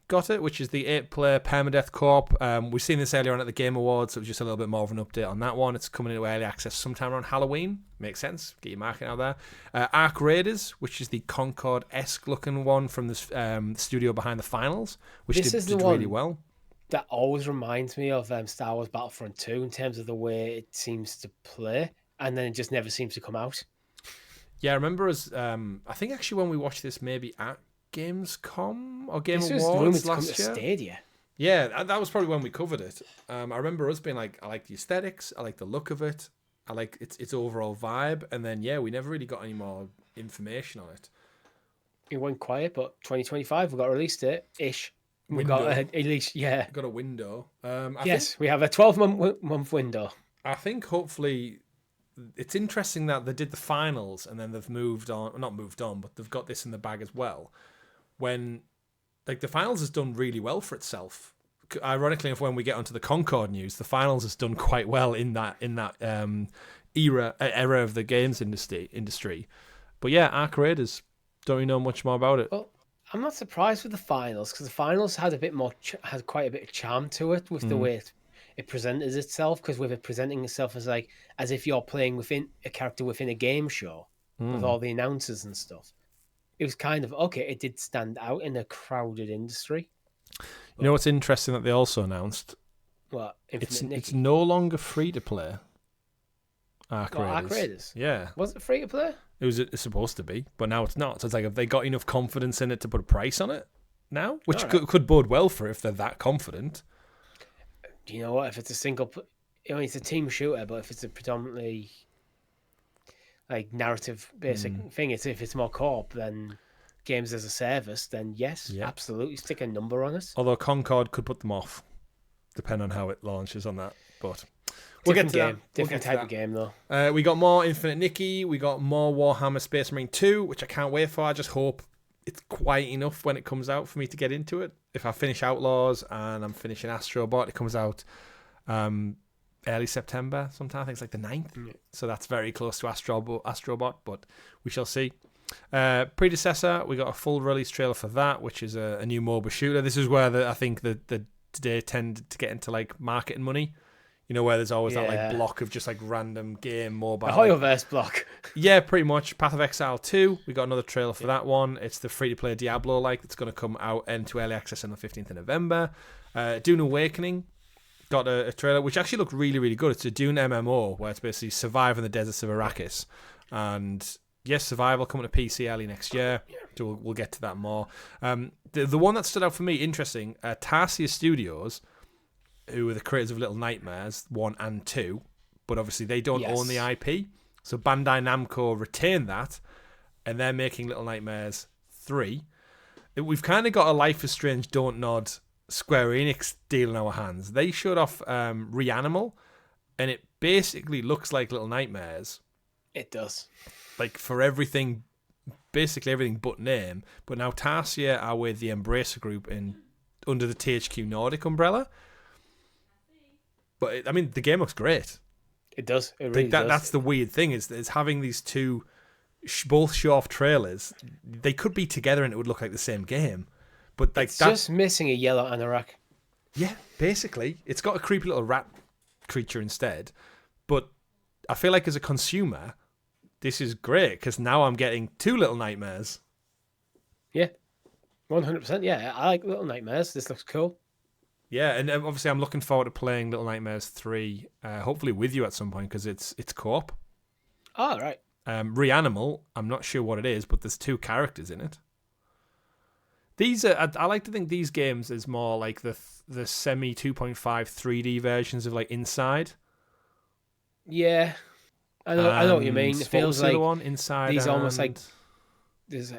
got it, which is the 8-player permadeath co-op. We've seen this earlier on at the Game Awards, so it was just a little bit more of an update on that one. It's coming into early access sometime around Halloween. Makes sense. Get your market out there. Ark Raiders, which is the Concorde-esque looking one from the studio behind the finals, which did really well. That always reminds me of Star Wars Battlefront 2 in terms of the way it seems to play, and then it just never seems to come out. Yeah, I remember as I think actually when we watched this maybe at Gamescom or Game Awards last year. Stadia. Yeah, that was probably when we covered it. I remember us being like, I like the aesthetics, I like the look of it. I like its overall vibe. And then we never really got any more information on it. It went quiet, but 2025 we got a release date ish. We Window. got at least Got a window. We have a 12-month window. I think hopefully it's interesting that they did the finals and then they've not moved on, but they've got this in the bag as well. When like the finals has done really well for itself. Ironically enough, when we get onto the Concord news, the finals has done quite well in that era of the games industry. But yeah, Ark Raiders, don't really know much more about it. Well, I'm not surprised with the finals because the finals had a bit more, had quite a bit of charm to it with the way it presented itself. Because with it presenting itself as if you're playing within a character within a game show with all the announcers and stuff, it was kind of okay. It did stand out in a crowded industry. You know what's interesting that they also announced? What? It's no longer free to play. Ark Raiders. Yeah. Was it free to play? It's supposed to be, but now it's not. So it's like, have they got enough confidence in it to put a price on it now? Which could bode well for it if they're that confident. Do you know what? If it's a single, it's a team shooter, but if it's a predominantly like narrative basic thing, if it's more co-op than games as a service, then yes, absolutely stick a number on it. Although Concord could put them off, depending on how it launches on that. But we'll get to that. Different type of game, though. We got more Infinite Nikki. We got more Warhammer Space Marine 2, which I can't wait for. I just hope it's quiet enough when it comes out for me to get into it. If I finish Outlaws and I'm finishing Astrobot, it comes out early September sometime. I think it's like the 9th. So that's very close to Astrobot, but we shall see. Predecessor, we got a full release trailer for that, which is a new MOBA shooter. This is where I think the today tend to get into like marketing money. You know, where there's always that like block of just like random game mobile. A Hoyoverse block. Yeah, pretty much. Path of Exile 2. We got another trailer for that one. It's the free-to-play Diablo like that's going to come out into early access on the 15th of November. Dune Awakening got a trailer which actually looked really, really good. It's a Dune MMO where it's basically survive in the deserts of Arrakis. And yes, Survival coming to PC early next year. So we'll get to that more. The one that stood out for me, interesting, Tarsier Studios, who are the creators of Little Nightmares 1 and 2, but obviously they don't own the IP. So Bandai Namco retained that, and they're making Little Nightmares 3. We've kind of got a Life is Strange Don't Nod Square Enix deal in our hands. They showed off Reanimal, and it basically looks like Little Nightmares. It does. Like for everything, basically everything but name. But now Tarsier are with the Embracer Group under the THQ Nordic umbrella. But, the game looks great. It does. It really does. That's the weird thing, is having these two both show-off trailers. They could be together and it would look like the same game. But like it's just missing a yellow anorak. Yeah, basically. It's got a creepy little rat creature instead. But I feel like as a consumer, this is great, because now I'm getting 2 Little Nightmares. Yeah, 100%. Yeah, I like Little Nightmares. This looks cool. Yeah, and obviously I'm looking forward to playing Little Nightmares 3, hopefully with you at some point, because it's co-op. Oh, right. Reanimal, I'm not sure what it is, but there's 2 characters in it. These are, I like to think these games is more like the semi 2.5 3D versions of like Inside. Yeah, I know what you mean. It feels like the one? Inside. These almost like there's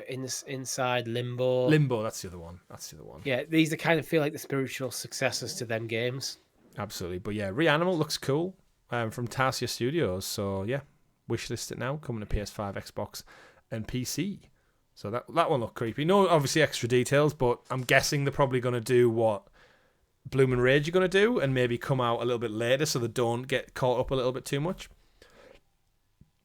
Inside, Limbo. Limbo, that's the other one. Yeah, these kind of feel like the spiritual successors to them games. Absolutely, but yeah, Reanimal looks cool from Tarsier Studios. So yeah, wishlist it now, coming to PS5, Xbox, and PC. So that one looked creepy. No, obviously extra details, but I'm guessing they're probably going to do what Bloom and Rage are going to do, and maybe come out a little bit later so they don't get caught up a little bit too much.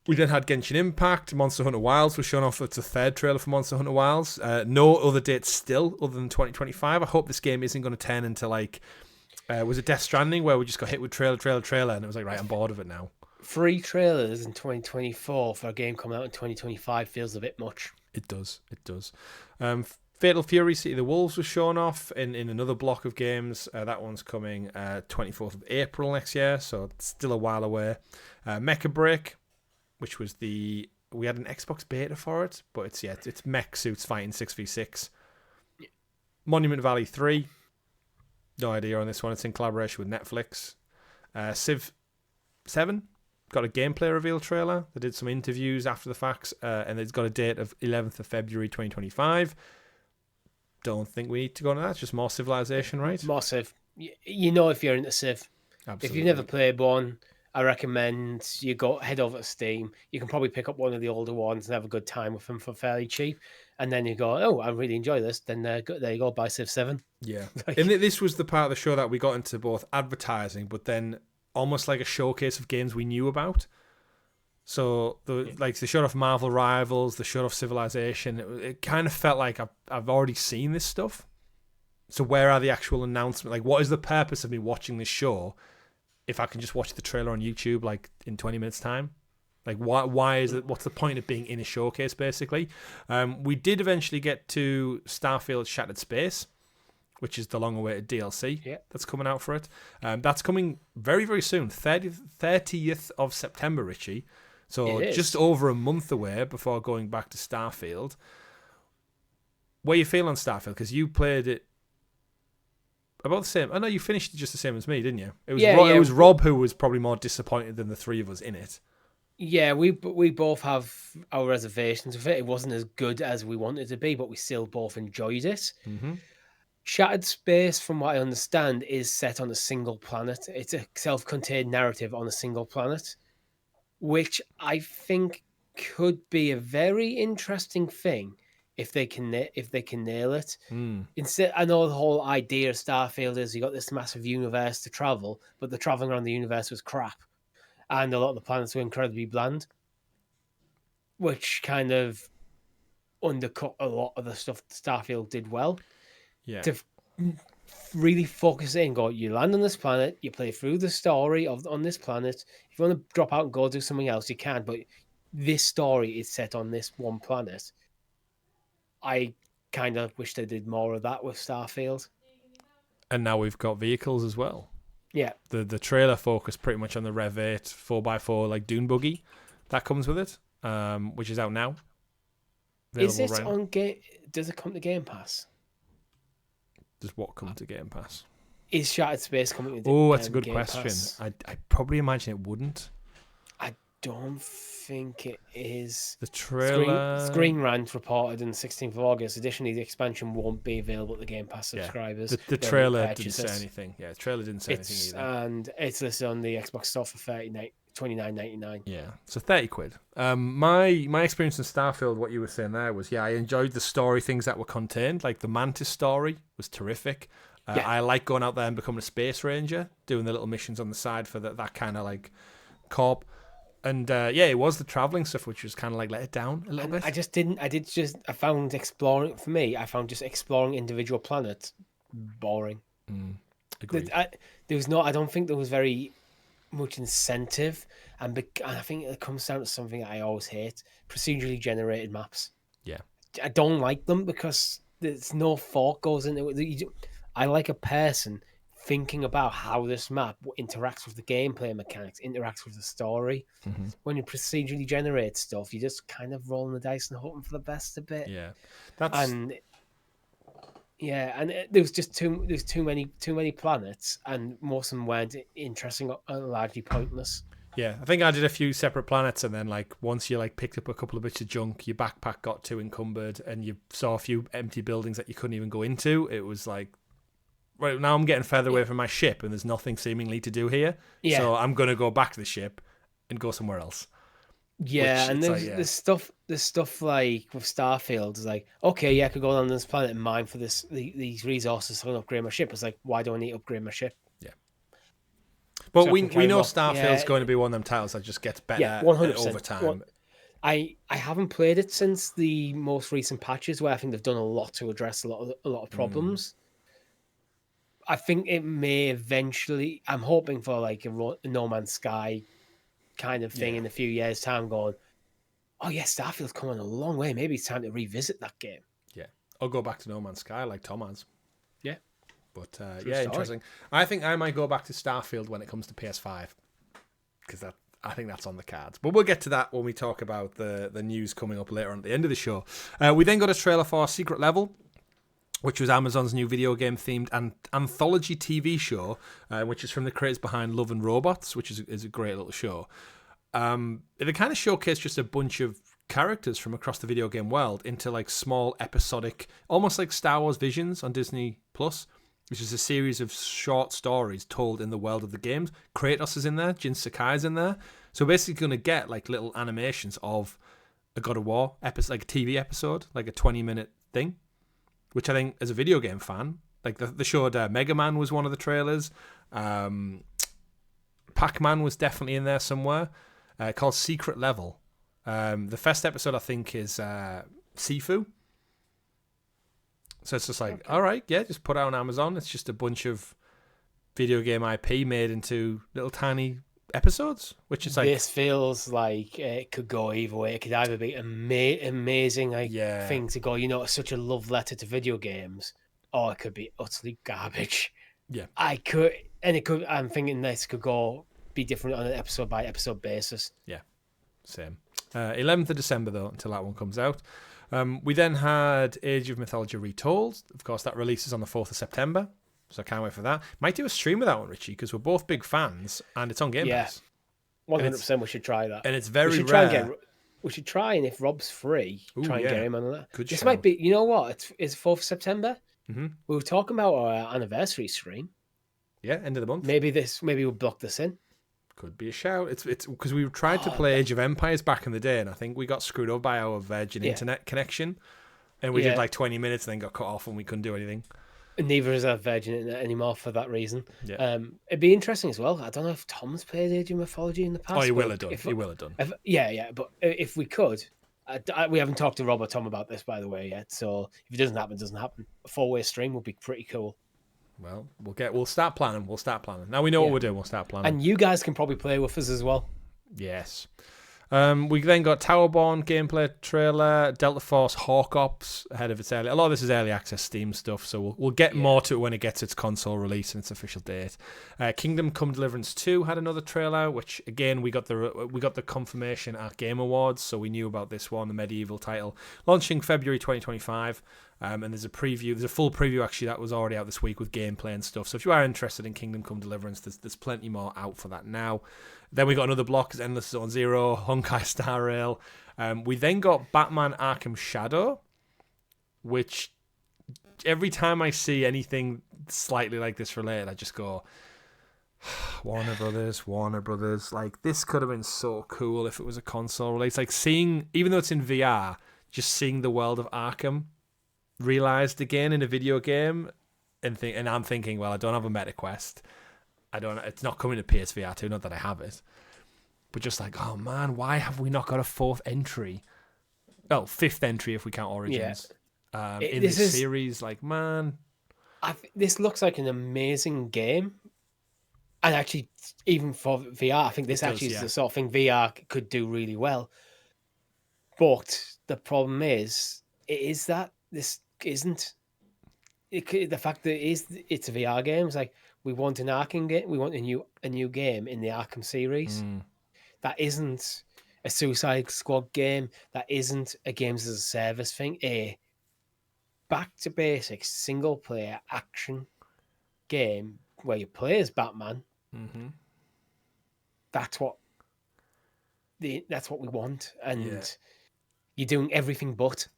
We then had Genshin Impact, Monster Hunter Wilds was shown off. It's a 3rd trailer for Monster Hunter Wilds. No other dates still other than 2025. I hope this game isn't going to turn into like, was it Death Stranding, where we just got hit with trailer, and it was like, right, I'm bored of it now. 3 trailers in 2024 for a game coming out in 2025 feels a bit much. It does. Fatal Fury City of the Wolves was shown off in another block of games. That one's coming 24th of April next year, so it's still a while away. Mecha Break, which was we had an Xbox beta for it, but it's mech suits fighting 6v6. Yeah. Monument Valley 3, no idea on this one. It's in collaboration with Netflix. Civ 7, got a gameplay reveal trailer. They did some interviews after the facts, and it's got a date of 11th of February 2025. Don't think we need to go into that. It's just more Civilization, right? More Civ. You know, if you're into Civ. Absolutely. If you've never played one, I recommend you head over to Steam. You can probably pick up one of the older ones and have a good time with them for fairly cheap. And then you go, oh, I really enjoy this. Then there you go, buy Civ 7. Yeah. And this was the part of the show that we got into both advertising, but then almost like a showcase of games we knew about. So they showed off Marvel Rivals, they showed off Civilization. It kind of felt like I've already seen this stuff. So where are the actual announcements? Like, what is the purpose of me watching this show if I can just watch the trailer on YouTube like in 20 minutes time? Like, why is it? What's the point of being in a showcase, basically? We did eventually get to Starfield Shattered Space, which is the long-awaited DLC that's coming out for it. That's coming very, very soon, 30th of September, Richie. So just over a month away before going back to Starfield. What are you feeling on Starfield? Because you played it about the same. I know you finished it just the same as me, didn't you? It was it was Rob who was probably more disappointed than the three of us in it. Yeah, we both have our reservations with it. It wasn't as good as we wanted it to be, but we still both enjoyed it. Mm-hmm. Shattered Space, from what I understand, is set on a single planet. It's a self-contained narrative on a single planet, which I think could be a very interesting thing if they can nail it. Instead, I know the whole idea of Starfield is you got this massive universe to travel, but the traveling around the universe was crap. And a lot of the planets were incredibly bland, which kind of undercut a lot of the stuff Starfield did well. Yeah. To really focus in, go, you land on this planet, you play through the story on this planet. If you want to drop out and go do something else, you can, but this story is set on this one planet. I kind of wish they did more of that with Starfield. And now we've got vehicles as well. Yeah. The trailer focused pretty much on the Rev 8 4x4 like dune buggy that comes with it, which is out now. Is it on Game? Does it come to Game Pass? Does what come to Game Pass? Is Shattered Space coming to Oh, that's a good Game question. Pass? I probably imagine it wouldn't. I don't think it is. The trailer... Screen Rant reported on the 16th of August. Additionally, the expansion won't be available to Game Pass subscribers. The trailer didn't say anything. Yeah, the trailer didn't say anything either. And it's listed on the Xbox Store for $29.99. Yeah, so 30 quid. My experience in Starfield, what you were saying there was, I enjoyed the story things that were contained. Like the Mantis story was terrific. I like going out there and becoming a space ranger, doing the little missions on the side for that kind of like corp. And it was the traveling stuff, which was kind of like let it down a little bit. I found exploring individual planets boring. Agreed. I don't think there was very much incentive, and I think it comes down to something that I always hate: procedurally generated maps. Yeah, I don't like them because there's no thought goes into it. I like a person thinking about how this map interacts with the gameplay mechanics, interacts with the story. Mm-hmm. When you procedurally generate stuff, you just kind of rolling the dice and hoping for the best a bit. Yeah, there's too many planets, and most of them weren't interesting or largely pointless. Yeah, I think I did a few separate planets, and then like once you like picked up a couple of bits of junk, your backpack got too encumbered, and you saw a few empty buildings that you couldn't even go into. It was like, right, now I'm getting further away from my ship, and there's nothing seemingly to do here. Yeah. So I'm gonna go back to the ship and go somewhere else. Yeah, and there's stuff like with Starfield is like, okay, I could go on this planet and mine for these resources so I can upgrade my ship. It's like, why do I need to upgrade my ship? Yeah. But so we know Starfield's going to be one of them titles that just gets better 100%. Over time. I haven't played it since the most recent patches, where I think they've done a lot to address a lot of problems. I think it may eventually. I'm hoping for like a No Man's Sky kind of thing in a few years' time. Going, oh yeah, Starfield's coming a long way. Maybe it's time to revisit that game. Yeah, I'll go back to No Man's Sky like Tom has. Yeah, but interesting. I think I might go back to Starfield when it comes to PS5 because I think that's on the cards. But we'll get to that when we talk about the news coming up later on at the end of the show. We then got a trailer for Secret Level, which was Amazon's new video game themed anthology TV show, which is from the creators behind Love and Robots, which is a great little show. They kind of showcase just a bunch of characters from across the video game world into like small episodic, almost like Star Wars Visions on Disney Plus, which is a series of short stories told in the world of the games. Kratos is in there, Jin Sakai's in there. So basically going to get like little animations of a God of War episode, like a TV episode, like a 20-minute thing, which I think as a video game fan, like the showed Mega Man was one of the trailers. Pac-Man was definitely in there somewhere, called Secret Level. The first episode I think is Sifu. So it's just like, all right, yeah, just put it on Amazon. It's just a bunch of video game IP made into little tiny episodes, which is like... This feels like it could go either way. It could either be amazing thing to go, such a love letter to video games, or it could be utterly garbage. Yeah. I'm thinking this could be different on an episode by episode basis. Yeah, same. 11th of December, though, until that one comes out. We then had Age of Mythology Retold. Of course, that releases on the 4th of September, so I can't wait for that. Might do a stream of that one, Richie, because we're both big fans, and it's on Game Pass. 100% we should try that. And it's very rare. We should try, and if Rob's free, try and get him on that. Good this shout. Might be, you know what? It's 4th of September. Mm-hmm. We were talking about our anniversary stream. Yeah, end of the month. Maybe we'll block this in. Could be a shout. It's because we tried to play Age of Empires back in the day, and I think we got screwed up by our Virgin internet connection, and we did like 20 minutes and then got cut off and we couldn't do anything. And neither is our Virgin internet anymore for that reason. Yeah. It'd be interesting as well. I don't know if Tom's played Age of Mythology in the past. Oh, he will have done. He will have done. But if we could, we haven't talked to Rob or Tom about this, by the way, yet. So if it doesn't happen, it doesn't happen. A 4-way stream would be pretty cool. Well, we'll start planning. Now we know what we're doing. We'll start planning. And you guys can probably play with us as well. Yes. We then got Towerborn gameplay trailer, Delta Force Hawk Ops ahead of its early. A lot of this is early access Steam stuff, so we'll get more to it when it gets its console release and its official date. Kingdom Come Deliverance 2 had another trailer, which again we got the confirmation at Game Awards, so we knew about this one, the medieval title, launching February 2025. And there's a full preview actually that was already out this week with gameplay and stuff. So if you are interested in Kingdom Come Deliverance, there's plenty more out for that now. Then we got another block, Endless Zone Zero, Honkai Star Rail. We then got Batman Arkham Shadow, which every time I see anything slightly like this related, I just go, Warner Brothers. Like, this could have been so cool if it was a console release. Like, seeing, even though it's in VR, just seeing the world of Arkham realized again in a video game, and I'm thinking, well, I don't have a MetaQuest. It's not coming to PSVR 2, not that I have it. But just like, oh man, why have we not got a fifth entry if we count Origins in this series? Like, man, this looks like an amazing game. And actually, even for VR, I think this is the sort of thing VR could do really well. But the problem is, this isn't. The fact that it's a VR game is like, we want an Arkham game. We want a new game in the Arkham series. That isn't a Suicide Squad game. That isn't a games as a service thing. A back to basics single player action game where you play as Batman. Mm-hmm. That's what we want, and you're doing everything but.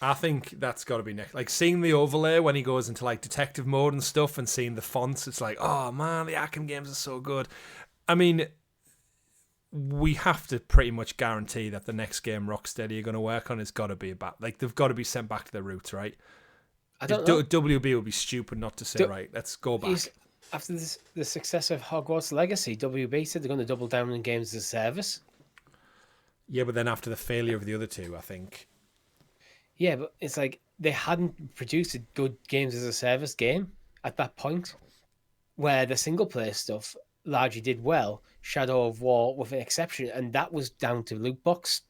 I think that's got to be next. Like, seeing the overlay when he goes into like detective mode and stuff, and seeing the fonts, it's like, oh man, the Arkham games are so good. I mean, we have to pretty much guarantee that the next game Rocksteady are going to work on has got to be about, like, they've got to be sent back to their roots, right? I don't know. WB would be stupid not to say, right, let's go back. After the success of Hogwarts Legacy, WB said they're going to double down on games as a service. Yeah, but then after the failure of the other two, I think. Yeah, but it's like they hadn't produced a good games as a service game at that point, where the single player stuff largely did well, Shadow of War with an exception, and that was down to loot box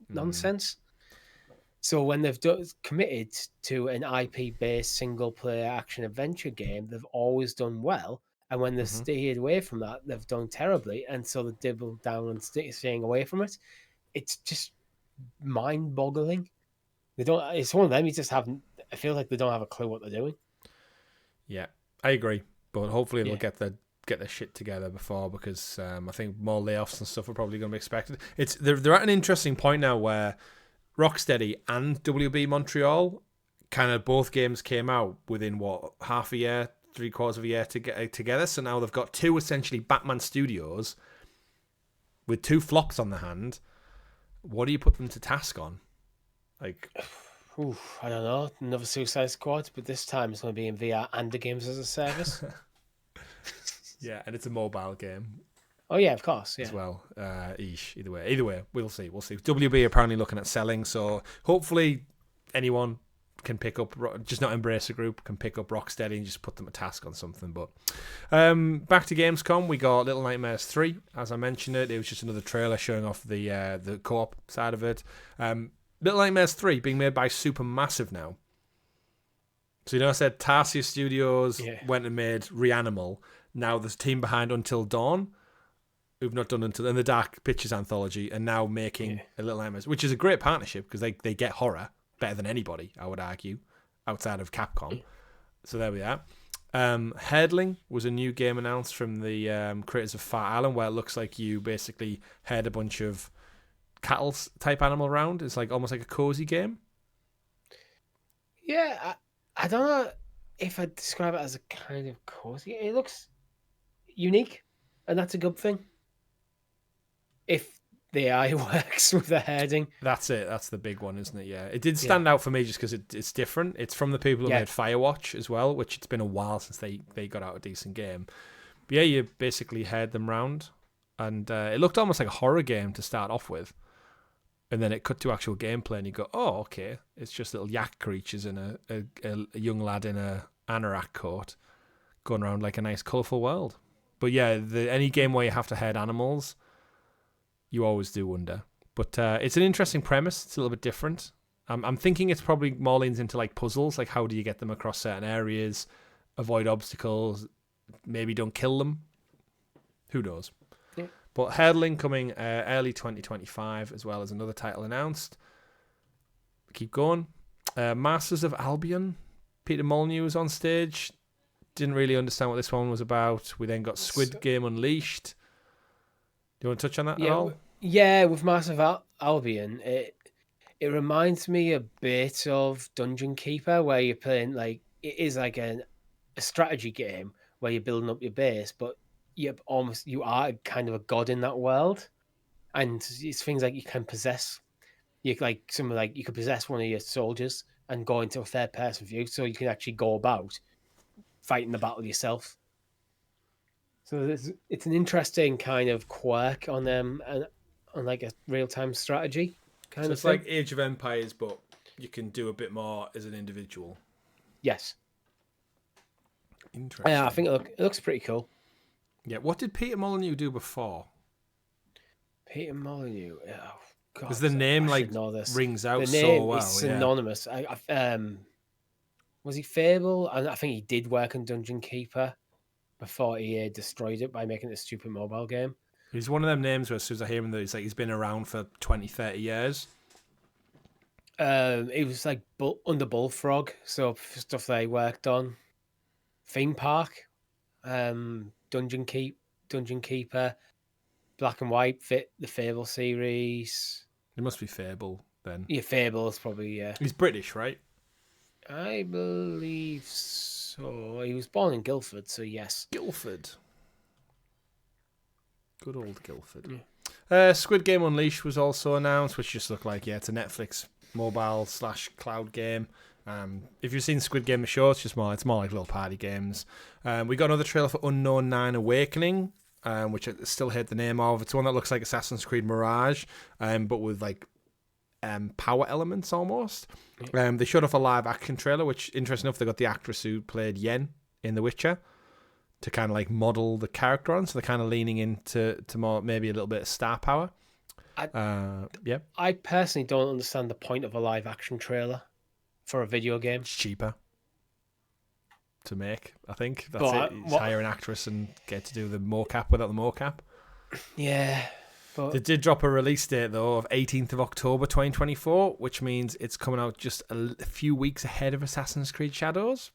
nonsense. So when they've committed to an IP-based single-player action-adventure game, they've always done well. And when they've stayed away from that, they've done terribly. And so they double down on staying away from it. It's just mind-boggling. They don't. It's one of them. You just haven't. I feel like they don't have a clue what they're doing. Yeah, I agree. But hopefully they'll get get their shit together before, because I think more layoffs and stuff are probably going to be expected. They're at an interesting point now where Rocksteady and WB Montreal, kind of both games came out within half a year, 3/4 of a year to get together. So now they've got two essentially Batman studios with two flops on the hand. What do you put them to task on? Like, I don't know. Another Suicide Squad, but this time it's going to be in VR and the games as a service. yeah, and it's a mobile game. Oh yeah, of course. Yeah. As well. Either way, we'll see. WB are apparently looking at selling, so hopefully anyone can pick up, just not Embracer Group, can pick up Rocksteady and just put them a task on something. But back to Gamescom, we got Little Nightmares 3. As I mentioned it was just another trailer showing off the co-op side of it. Little Nightmares 3 being made by Supermassive now. So I said Tarsier Studios went and made Reanimal. Now there's a team behind Until Dawn, who've not done Until, and the Dark Pictures anthology, and now making a Little Nightmares, which is a great partnership because they get horror better than anybody, I would argue, outside of Capcom. So there we are. Herdling was a new game announced from the creators of Far Island, where it looks like you basically herd a bunch of cattle type animal around. It's like almost like a cozy game. Yeah, I don't know if I'd describe it as a kind of cozy. It looks unique, and that's a good thing. If the AI works with the herding. That's it. That's the big one, isn't it? Yeah. It did stand out for me just because it's different. It's from the people who made Firewatch as well, which it's been a while since they got out a decent game. But yeah, you basically herd them round, and it looked almost like a horror game to start off with. And then it cut to actual gameplay, and you go, oh, okay. It's just little yak creatures and a young lad in a anorak coat going around like a nice, colourful world. But yeah, any game where you have to herd animals, you always do wonder. But it's an interesting premise. It's a little bit different. I'm thinking it's probably more leans into like puzzles, like how do you get them across certain areas, avoid obstacles, maybe don't kill them. Who knows? Yeah. But Herdling coming early 2025, as well as another title announced. Keep going. Masters of Albion. Peter Molyneux was on stage. Didn't really understand what this one was about. We then got Squid Game Unleashed. Do you want to touch on that at all? Yeah, with Masters of Albion, it reminds me a bit of Dungeon Keeper, where you're playing it is like a strategy game where you're building up your base, but you are kind of a god in that world, and it's things like you can possess. You could possess one of your soldiers and go into a third person view, so you can actually go about fighting the battle yourself. So it's an interesting kind of quirk on them, and on like a real time strategy kind of thing. It's like Age of Empires, but you can do a bit more as an individual. Yes. Interesting. Yeah, I think it looks pretty cool. Yeah. What did Peter Molyneux do before? Peter Molyneux. Oh God. Because the name rings out so well. Is synonymous. Yeah. Was he Fable? I think he did work on Dungeon Keeper before he destroyed it by making it a stupid mobile game. He's one of them names where as soon as I hear him, it's like he's been around for 20, 30 years. It was like under Bullfrog, so stuff they worked on. Theme Park, Dungeon Keeper, Black and White, the Fable series. It must be Fable then. Yeah, Fable is probably, yeah. He's British, right? I believe so. He was born in Guildford, so yes. Guildford. Good old Guildford. Yeah. Squid Game Unleashed was also announced, which just looked like, it's a Netflix mobile / cloud game. If you've seen Squid Game the show, it's more like little party games. We got another trailer for Unknown 9 Awakening, which I still hate the name of. It's one that looks like Assassin's Creed Mirage, but with like power elements almost. They showed off a live action trailer, which, interesting enough, they got the actress who played Yen in The Witcher to kind of like model the character on, so they're kind of leaning into more, maybe a little bit of star power. I personally don't understand the point of a live action trailer for a video game. It's cheaper to make, I think. That's it. You hire an actress and get to do the mocap without the mocap. Yeah. They did drop a release date, though, of 18th of October 2024, which means it's coming out just a few weeks ahead of Assassin's Creed Shadows,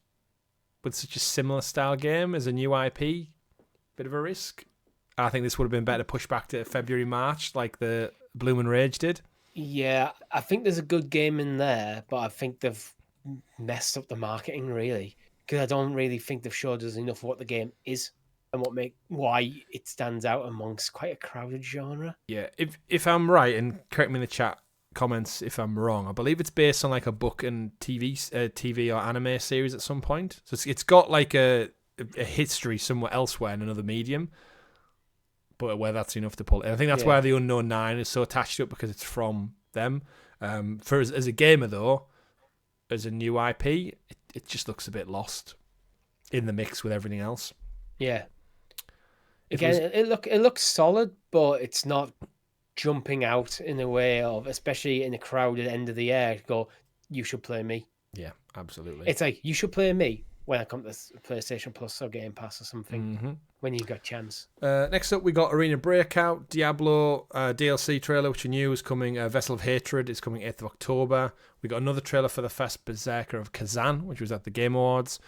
with such a similar style game as a new IP. bit of a risk. I think this would have been better pushed back to February, March, like the Bloom and Rage did. Yeah, I think there's a good game in there, but I think they've messed up the marketing, really. Because I don't really think they've showed us enough of what the game is and why it stands out amongst quite a crowded genre. Yeah, if I'm right, and correct me in the chat comments if I'm wrong, I believe it's based on like a book and TV or anime series at some point. So it's got like a history somewhere elsewhere in another medium, but where that's enough to pull it. And I think that's why the Unknown Nine is so attached to it, because it's from them. For as a gamer though, as a new IP, it just looks a bit lost in the mix with everything else. Yeah. It looks solid, but it's not jumping out in a way of, especially in a crowded end of the year, go, you should play me. Yeah, absolutely. It's like, you should play me when I come to PlayStation Plus or Game Pass or something, when you've got a chance. Next up, we got Arena Breakout, Diablo DLC trailer, which we knew was coming. Vessel of Hatred is coming 8th of October. We got another trailer for the first Berserker of Kazan, which was at the Game Awards,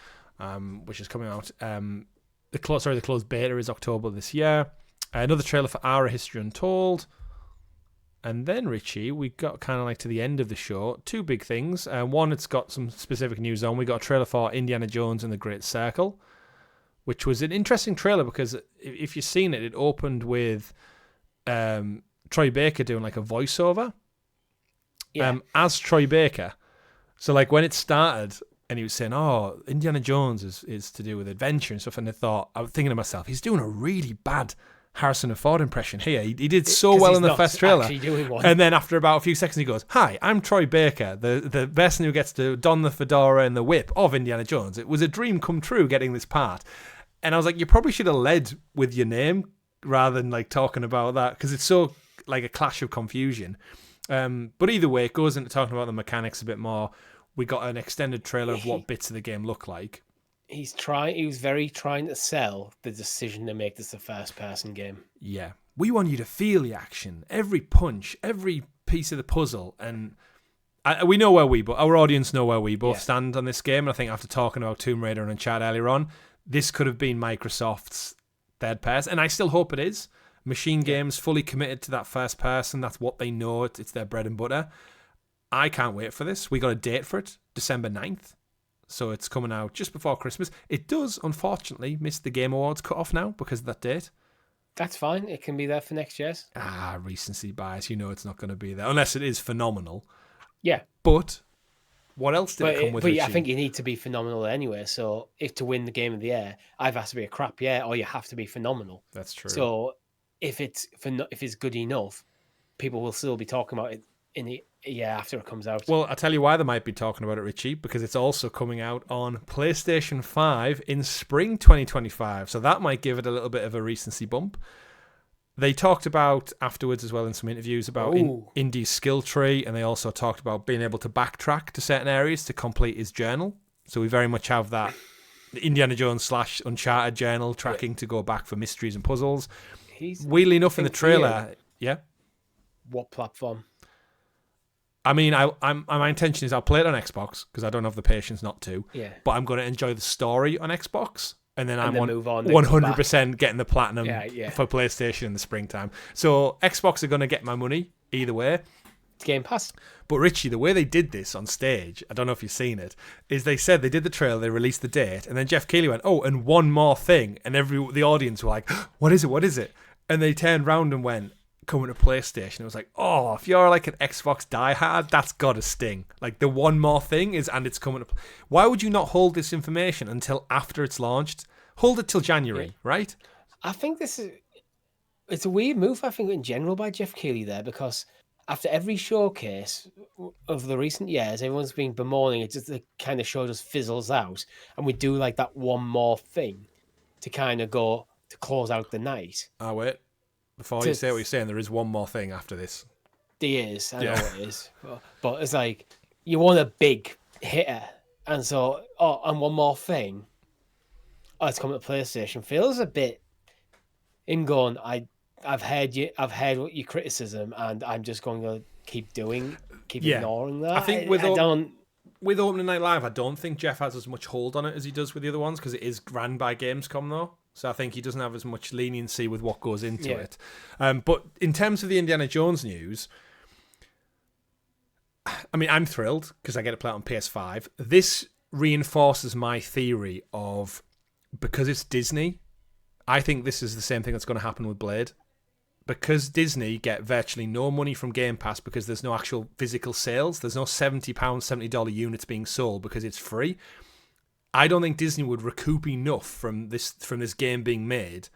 which is coming out. The closed beta is October this year. Another trailer for Ara History Untold. And then, Richie, we got kind of like to the end of the show. Two big things. One, it's got some specific news on. We got a trailer for Indiana Jones and the Great Circle, which was an interesting trailer because if you've seen it, it opened with Troy Baker doing like a voiceover as Troy Baker. So like when it started and he was saying, oh, Indiana Jones is to do with adventure and stuff, and I was thinking to myself, he's doing a really bad Harrison Ford impression here. He did so well in the first trailer. And then after about a few seconds, he goes, hi, I'm Troy Baker, the person who gets to don the fedora and the whip of Indiana Jones. It was a dream come true getting this part. And I was like, you probably should have led with your name rather than like talking about that, because it's so like a clash of confusion. But either way, it goes into talking about the mechanics a bit more. We got an extended trailer of what bits of the game look like. He was very trying to sell the decision to make this a first-person game. Yeah. We want you to feel the action, every punch, every piece of the puzzle. And we know our audience know where we both stand on this game. And I think after talking about Tomb Raider and Uncharted earlier on, this could have been Microsoft's third person. And I still hope it is. Machine Games fully committed to that first person. That's what they know. It's their bread and butter. I can't wait for this. We got a date for it, December 9th. So it's coming out just before Christmas. It does, unfortunately, miss the Game Awards cut-off now because of that date. That's fine. It can be there for next year. Recency bias. You know it's not going to be there. Unless it is phenomenal. Yeah. But what else did it come with? But I think you need to be phenomenal anyway. So if to win the Game of the Year, either has to be a crap year or you have to be phenomenal. That's true. So if it's good enough, people will still be talking about it in the year after it comes out. Well, I'll tell you why they might be talking about it, Richie, because it's also coming out on PlayStation 5 in spring 2025. So that might give it a little bit of a recency bump. They talked about afterwards as well in some interviews about Indy's skill tree, and they also talked about being able to backtrack to certain areas to complete his journal. So we very much have that Indiana Jones / Uncharted journal tracking to go back for mysteries and puzzles. Weirdly enough, in the trailer, What platform? I mean, my intention is I'll play it on Xbox because I don't have the patience not to. Yeah. But I'm going to enjoy the story on Xbox, and then I'm move on 100% getting the platinum for PlayStation in the springtime. So Xbox are going to get my money either way. It's Game Pass. But Richie, the way they did this on stage, I don't know if you've seen it, is they said they did the trailer, they released the date, and then Jeff Keighley went, oh, and one more thing, and the audience were like, what is it? And they turned round and went, coming to PlayStation. It was like, oh, if you're like an Xbox diehard, that's got to sting. Like the one more thing is, and it's coming to. Why would you not hold this information until after it's launched? Hold it till January, right? I think it's a weird move, I think, in general by Jeff Keighley there, because after every showcase of the recent years, everyone's been bemoaning it. Just the kind of show just fizzles out, and we do like that one more thing to kind of go to close out the night. Oh wait. Before you say what you're saying, there is one more thing after this. There is. I know it is. But it's like, you want a big hitter. And so, and one more thing. It's coming to PlayStation. Feels a bit in going, I've heard your criticism, and I'm just going to keep ignoring that. I think with Opening Night Live, I don't think Jeff has as much hold on it as he does with the other ones, because it is ran by Gamescom, though. So I think he doesn't have as much leniency with what goes into it. But in terms of the Indiana Jones news, I mean, I'm thrilled because I get to play it on PS5. This reinforces my theory of, because it's Disney, I think this is the same thing that's going to happen with Blade. Because Disney get virtually no money from Game Pass because there's no actual physical sales, there's no £70, $70 units being sold because it's free. I don't think Disney would recoup enough from this game being made,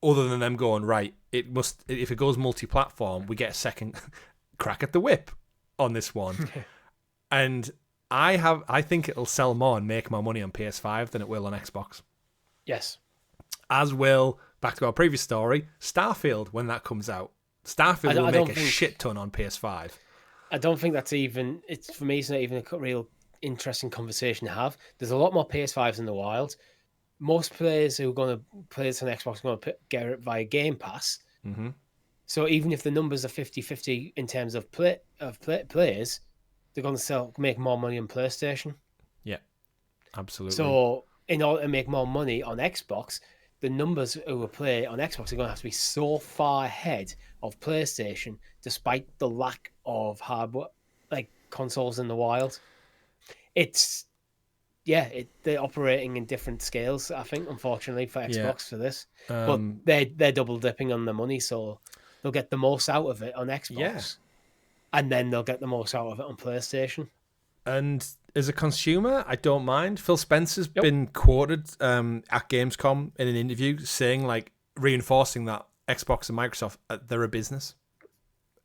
other than them going, right, if it goes multi-platform, we get a second crack at the whip on this one. And I think it'll sell more and make more money on PS5 than it will on Xbox. Yes. As will, back to our previous story, Starfield, when that comes out. Starfield will make a shit ton on PS5. I don't think that's even, for me, it's not even a real interesting conversation to have. There's a lot more PS5s in the wild. Most players who are going to play this on Xbox are going to get it via Game Pass. Mm-hmm. So even if the numbers are 50-50 in terms of players, they're going to make more money on PlayStation. Yeah, absolutely. So in order to make more money on Xbox, the numbers who will play on Xbox are going to have to be so far ahead of PlayStation, despite the lack of hardware, like consoles in the wild. They're operating in different scales, I think, unfortunately, for Xbox for this. But they're double dipping on the money, so they'll get the most out of it on Xbox. And then they'll get the most out of it on PlayStation. And as a consumer, I don't mind. Phil Spencer's been quoted at Gamescom in an interview saying, like, reinforcing that Xbox and Microsoft, they're a business.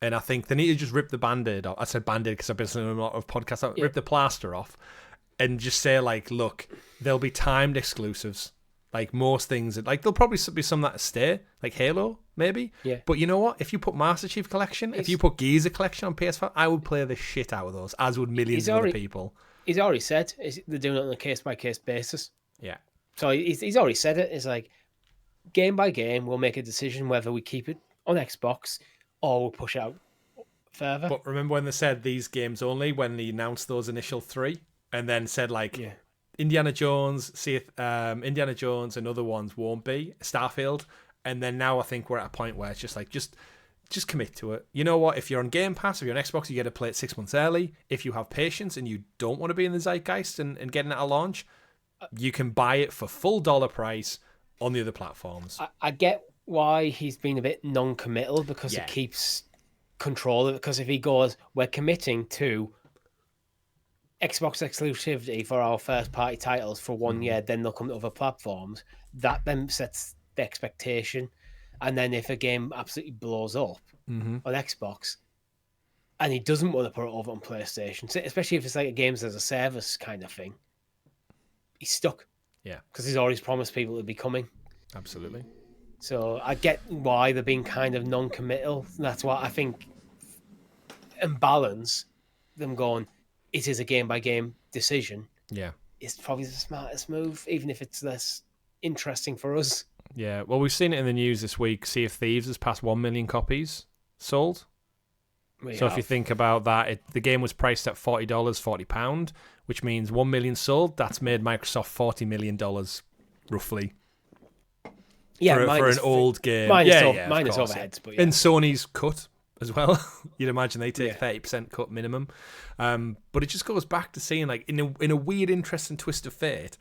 And I think they need to just rip the Band-Aid off. I said Band-Aid because I've been listening to a lot of podcasts. Rip the plaster off and just say, like, look, there'll be timed exclusives. Like most things, like there'll probably be some that stay, like Halo, maybe. Yeah. But you know what? If you put Master Chief Collection, if you put Gears Collection on PS5, I would play the shit out of those, as would millions of other people. He's already said they're doing it on a case-by-case basis. Yeah. So he's already said it. It's like, game by game, we'll make a decision whether we keep it on Xbox or we'll push out further. But remember when they said these games only, when they announced those initial 3, and then said, like, Indiana Jones, Indiana Jones and other ones won't be, Starfield, and then now I think we're at a point where it's just like, just commit to it. You know what? If you're on Game Pass, if you're on Xbox, you get to play it 6 months early. If you have patience and you don't want to be in the zeitgeist and getting it at launch, you can buy it for full dollar price on the other platforms. I get why he's been a bit non-committal, because it keeps control of it. Because if he goes, we're committing to Xbox exclusivity for our first-party titles for 1 year, then they'll come to other platforms, that then sets the expectation. And then if a game absolutely blows up on Xbox and he doesn't want to put it over on PlayStation, especially if it's like a games as a service kind of thing, he's stuck. Yeah. Because he's always promised people to be coming. Absolutely. So I get why they're being kind of non-committal. That's why I think, and balance them going, it is a game-by-game decision. Yeah. It's probably the smartest move, even if it's less interesting for us. Yeah, well, we've seen it in the news this week. Sea of Thieves has passed 1 million copies sold. If you think about that, the game was priced at $40, £40, which means 1 million sold. That's made Microsoft $40 million, roughly. Yeah, for an old game. Minus overheads. But And Sony's cut as well. You'd imagine they take 30% cut minimum. But it just goes back to seeing, like, in a weird, interesting twist of fate,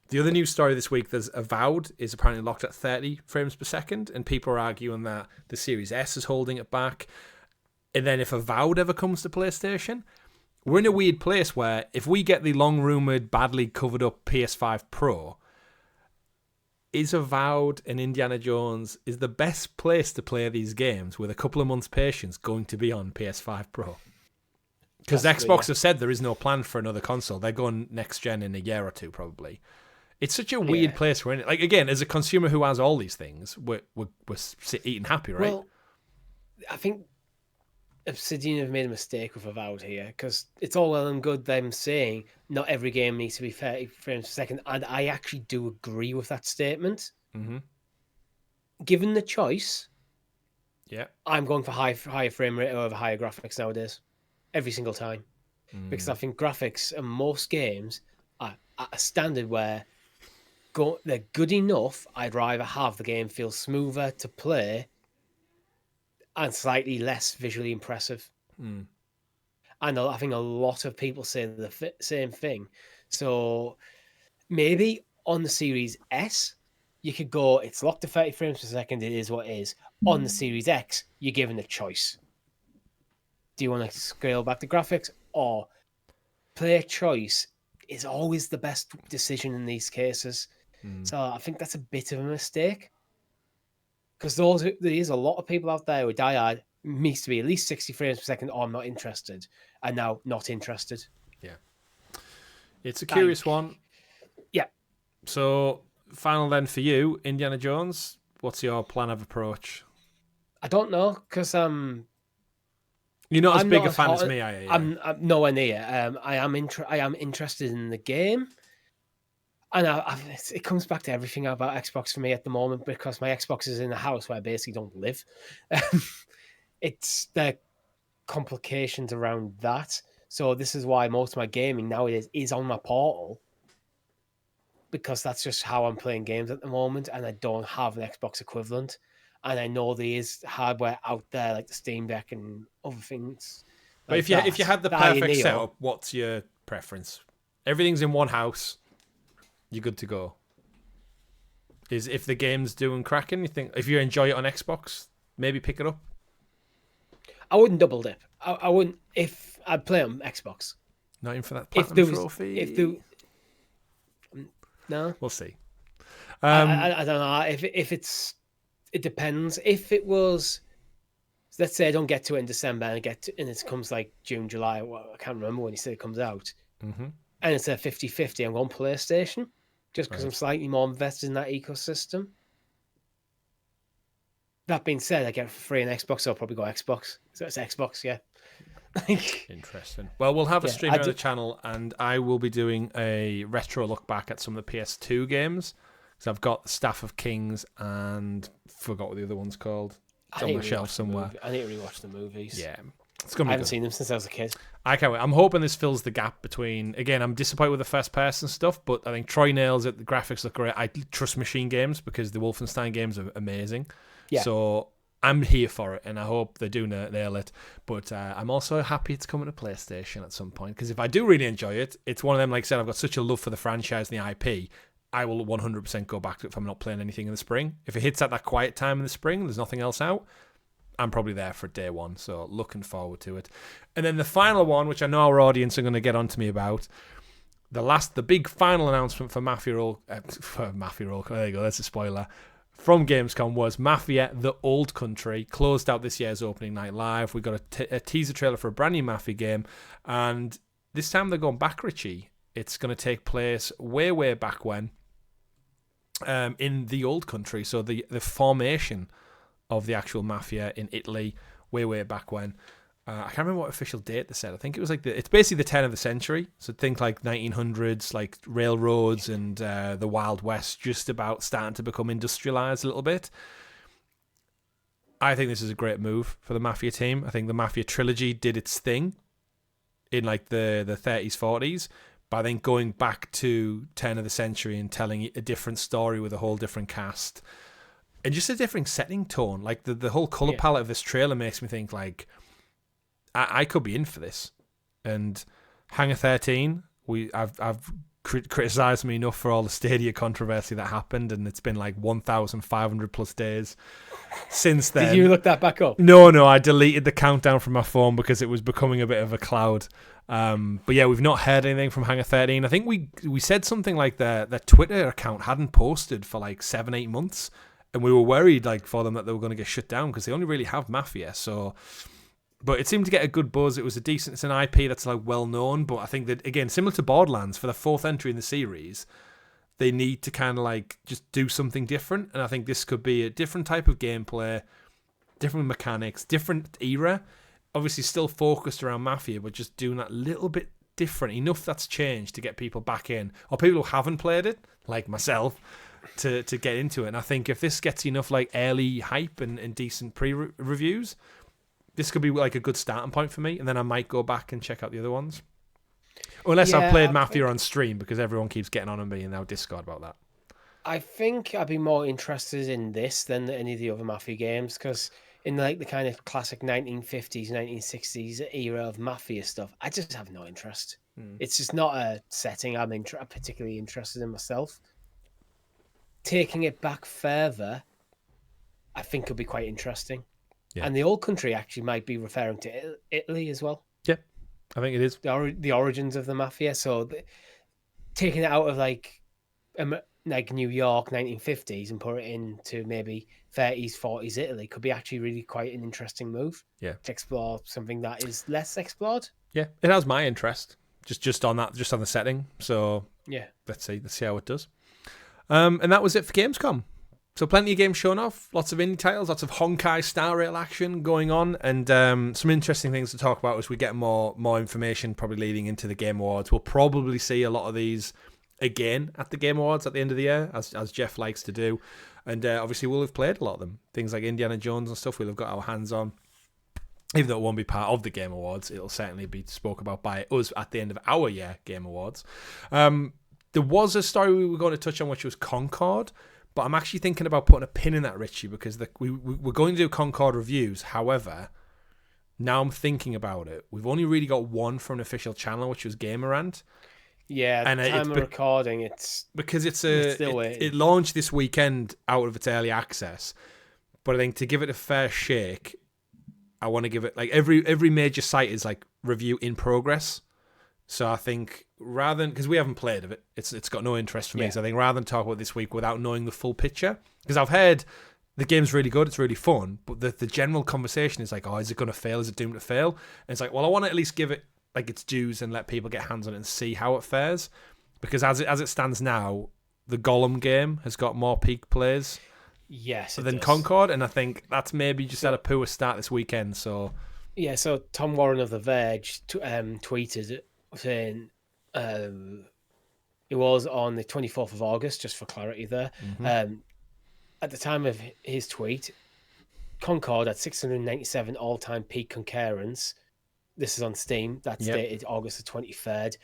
the other news story this week, there's Avowed is apparently locked at 30 frames per second, and people are arguing that the Series S is holding it back. And then if Avowed ever comes to PlayStation, we're in a weird place where if we get the long-rumoured, badly covered-up PS5 Pro, is Avowed and Indiana Jones is the best place to play these games with a couple of months' patience going to be on PS5 Pro? Because Xbox have said there is no plan for another console. They're going next-gen in a year or two, probably. It's such a weird place we're in. Like, again, as a consumer who has all these things, we're eating happy, right? Well, I think Obsidian have made a mistake with Avowed here, because it's all well and good them saying not every game needs to be 30 frames per second, and I actually do agree with that statement. Mm-hmm. Given the choice, I'm going for higher frame rate over higher graphics nowadays, every single time, because I think graphics in most games are at a standard where they're good enough. I'd rather have the game feel smoother to play and slightly less visually impressive. Mm. And I think a lot of people say the same thing. So maybe on the Series S, you could go, it's locked to 30 frames per second, it is what it is. On the Series X, you're given a choice. Do you want to scale back the graphics? Or player choice is always the best decision in these cases. So I think that's a bit of a mistake. Because there is a lot of people out there who diehard needs to be at least 60 frames per second, or I'm not interested, and now not interested. Yeah. It's a curious one. Yeah. So, final then for you, Indiana Jones, what's your plan of approach? I don't know, because you're not as big a fan as me, are you? I'm nowhere near. I am interested in the game. And it comes back to everything about Xbox for me at the moment, because my Xbox is in a house where I basically don't live. It's the complications around that. So this is why most of my gaming nowadays is on my Portal, because that's just how I'm playing games at the moment, and I don't have an Xbox equivalent. And I know there is hardware out there like the Steam Deck and other things. But if you had the perfect setup, what's your preference? Everything's in one house. You're good to go. Is if the game's doing cracking, you think if you enjoy it on Xbox, maybe pick it up? I wouldn't double dip. I wouldn't if I'd play on Xbox. Not in for that platinum trophy. No, we'll see. I don't know if it depends. If it was, let's say I don't get to it in December and it comes like June, July. Well, I can't remember when he said it comes out. Mm-hmm. And it's a 50-50. I'm going PlayStation just because I'm slightly more invested in that ecosystem. That being said, I get it for free on Xbox, so I'll probably go Xbox. So it's Xbox, yeah. Interesting. Well, we'll have a stream on the channel, and I will be doing a retro look back at some of the PS2 games. So I've got Staff of Kings and forgot what the other one's called. It's on my shelf somewhere. I need to rewatch the movies. Yeah. It's gonna be I haven't seen them since I was a kid. I can't wait. I'm hoping this fills the gap between. Again, I'm disappointed with the first person stuff, but I think Troy nails it. The graphics look great. I trust Machine Games because the Wolfenstein games are amazing. Yeah. So I'm here for it, and I hope they do nail it. But I'm also happy it's coming to PlayStation at some point, because if I do really enjoy it, it's one of them. Like I said, I've got such a love for the franchise and the IP. I will 100% go back to it if I'm not playing anything in the spring. If it hits at that quiet time in the spring, there's nothing else out, I'm probably there for day one, so looking forward to it. And then the final one, which I know our audience are going to get on to me about, the big final announcement for Mafia, there you go, that's a spoiler, from Gamescom was Mafia, the Old Country, closed out this year's opening night live. We got a teaser trailer for a brand new Mafia game, and this time they're going back, Richie. It's going to take place way, way back when, in the Old Country, so the formation of the actual Mafia in Italy, way, way back when. I can't remember what official date they said. I think it was like it's basically the turn of the century. So think like 1900s, like railroads and the Wild West, just about starting to become industrialized a little bit. I think this is a great move for the Mafia team. I think the Mafia trilogy did its thing in like the 30s, 40s. But I think going back to turn of the century and telling a different story with a whole different cast, and just a different setting tone. Like the whole color palette of this trailer makes me think like I could be in for this. And Hangar 13, I've criticized me enough for all the Stadia controversy that happened, and it's been like 1,500 plus days since then. Did you look that back up? No, I deleted the countdown from my phone because it was becoming a bit of a cloud. But yeah, we've not heard anything from Hangar 13. I think we said something like their Twitter account hadn't posted for like 7-8 months. And we were worried, like, for them that they were going to get shut down because they only really have Mafia. So, but it seemed to get a good buzz. It's an IP that's like well known. But I think that again, similar to Borderlands, for the fourth entry in the series, they need to kind of like just do something different. And I think this could be a different type of gameplay, different mechanics, different era. Obviously, still focused around Mafia, but just doing that little bit different. Enough that's changed to get people back in, or people who haven't played it, like myself, to get into it. And I think if this gets enough like early hype and decent pre-reviews, this could be like a good starting point for me, and then I might go back and check out the other ones. Unless I've played Mafia on stream, because everyone keeps getting on me in our Discord about that. I think I'd be more interested in this than any of the other Mafia games, because in like the kind of classic 1950s, 1960s era of Mafia stuff, I just have no interest. It's just not a setting I'm particularly interested in myself. Taking it back further, I think could be quite interesting. Yeah. And the old country actually might be referring to Italy as well. Yeah, I think it is. The origins of the Mafia. So taking it out of like New York 1950s and put it into maybe 30s, 40s Italy could be actually really quite an interesting move. Yeah. To explore something that is less explored. Yeah, it has my interest. Just on that, just on the setting. So yeah, let's see how it does. And that was it for Gamescom. So plenty of games shown off, lots of indie titles, lots of Honkai Star Rail action going on, and some interesting things to talk about as we get more information, probably leading into the Game Awards. We'll probably see a lot of these again at the Game Awards at the end of the year, as Jeff likes to do. And obviously we'll have played a lot of them. Things like Indiana Jones and stuff we'll have got our hands on. Even though it won't be part of the Game Awards, it'll certainly be spoke about by us at the end of our year Game Awards. There was a story we were going to touch on, which was Concord, but I'm actually thinking about putting a pin in that, Richie, because we're going to do Concord reviews. However, now I'm thinking about it. We've only really got one from an official channel, which was Gamerant. Yeah, at the time of recording, it's... Because it launched this weekend out of its early access, but I think to give it a fair shake, I want to give it... Like, every major site is, like, review in progress. So I think rather than, because we haven't played of it, it's got no interest for me. So I think rather than talk about this week without knowing the full picture, because I've heard the game's really good, it's really fun, but the general conversation is like, oh, is it going to fail? Is it doomed to fail? And it's like, well, I want to at least give it like its dues and let people get hands on it and see how it fares, because as it stands now, the Gollum game has got more peak plays than Concord, and I think that's maybe just at a poor start this weekend. So yeah, so Tom Warren of The Verge tweeted it, saying it was on the 24th of August, just for clarity there. Mm-hmm. At the time of his tweet, Concord had 697 all-time peak concurrence. This is on Steam. That's dated August the 23rd.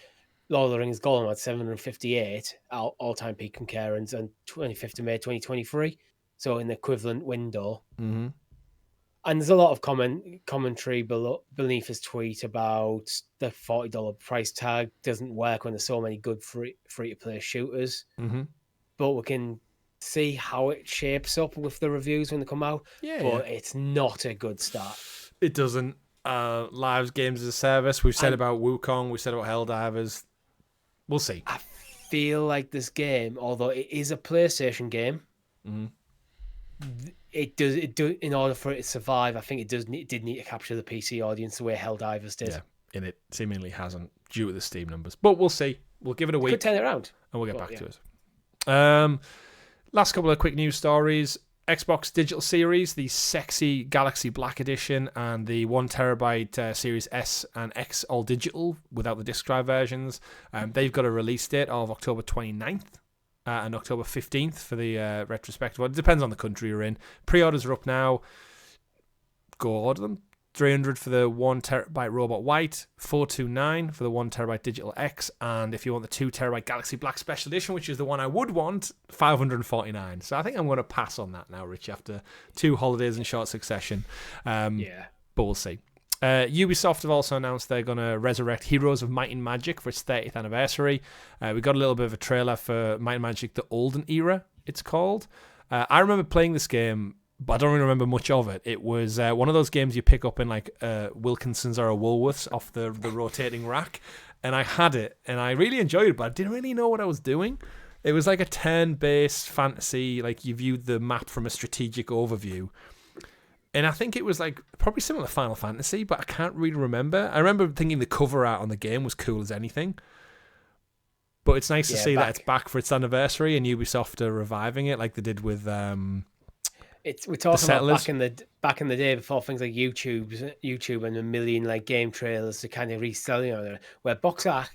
Lord of the Rings Gollum had 758 all-time peak concurrence on 25th of May 2023. So in the equivalent window. Mm-hmm. And there's a lot of commentary beneath his tweet about the $40 price tag doesn't work when there's so many good free-to-play shooters. Mm-hmm. But we can see how it shapes up with the reviews when they come out. But it's not a good start. It doesn't. Lives Games as a Service. We've said about WuKong. We've said about Helldivers. We'll see. I feel like this game, although it is a PlayStation game, it does in order for it to survive. I think it did need to capture the PC audience the way Helldivers did. Yeah, and it seemingly hasn't due to the Steam numbers. But we'll see. We'll give it a week. Could turn it around, and we'll get back to it. Last couple of quick news stories. Xbox Digital Series, the sexy Galaxy Black Edition, and the 1TB Series S and X all digital without the disc drive versions. They've got a release date of October 29th. And October 15th for the retrospective one. It depends on the country you're in. Pre-orders are up now. Go order them. $300 for the 1TB Robot White, $429 for the 1TB Digital X, and if you want the 2TB Galaxy Black Special Edition, which is the one I would want, $549. So I think I'm going to pass on that now, Richie, after 2 holidays in short succession. But we'll see. Ubisoft have also announced they're going to resurrect Heroes of Might and Magic for its 30th anniversary. We got a little bit of a trailer for Might and Magic, the Olden Era, it's called. I remember playing this game, but I don't really remember much of it. It was one of those games you pick up in like Wilkinson's or a Woolworths off the rotating rack. And I had it, and I really enjoyed it, but I didn't really know what I was doing. It was like a turn-based fantasy, like you viewed the map from a strategic overview. And I think it was like probably similar to Final Fantasy, but I can't really remember. I remember thinking the cover art on the game was cool as anything. But it's nice to see that it's back for its anniversary, and Ubisoft are reviving it like they did with we're talking about back in the day before things like YouTube and a million like game trailers to kind of resell, where box art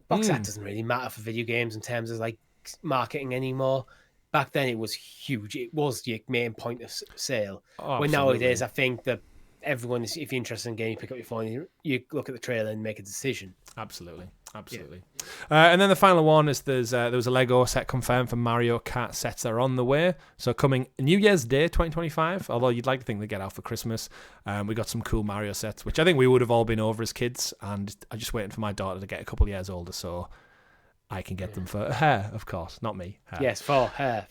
doesn't really matter for video games in terms of like marketing anymore. Back then, it was huge. It was your main point of sale. Oh, when nowadays, I think that everyone is, if you're interested in game, you pick up your phone, you look at the trailer and make a decision. Absolutely. Absolutely. And then the final one is there was a Lego set confirmed for Mario Kart sets that are on the way. So coming New Year's Day 2025, although you'd like to think they get out for Christmas. We got some cool Mario sets, which I think we would have all been over as kids. And I'm just waiting for my daughter to get a couple of years older so I can get them for her, of course, not me. Her. Yes, for her.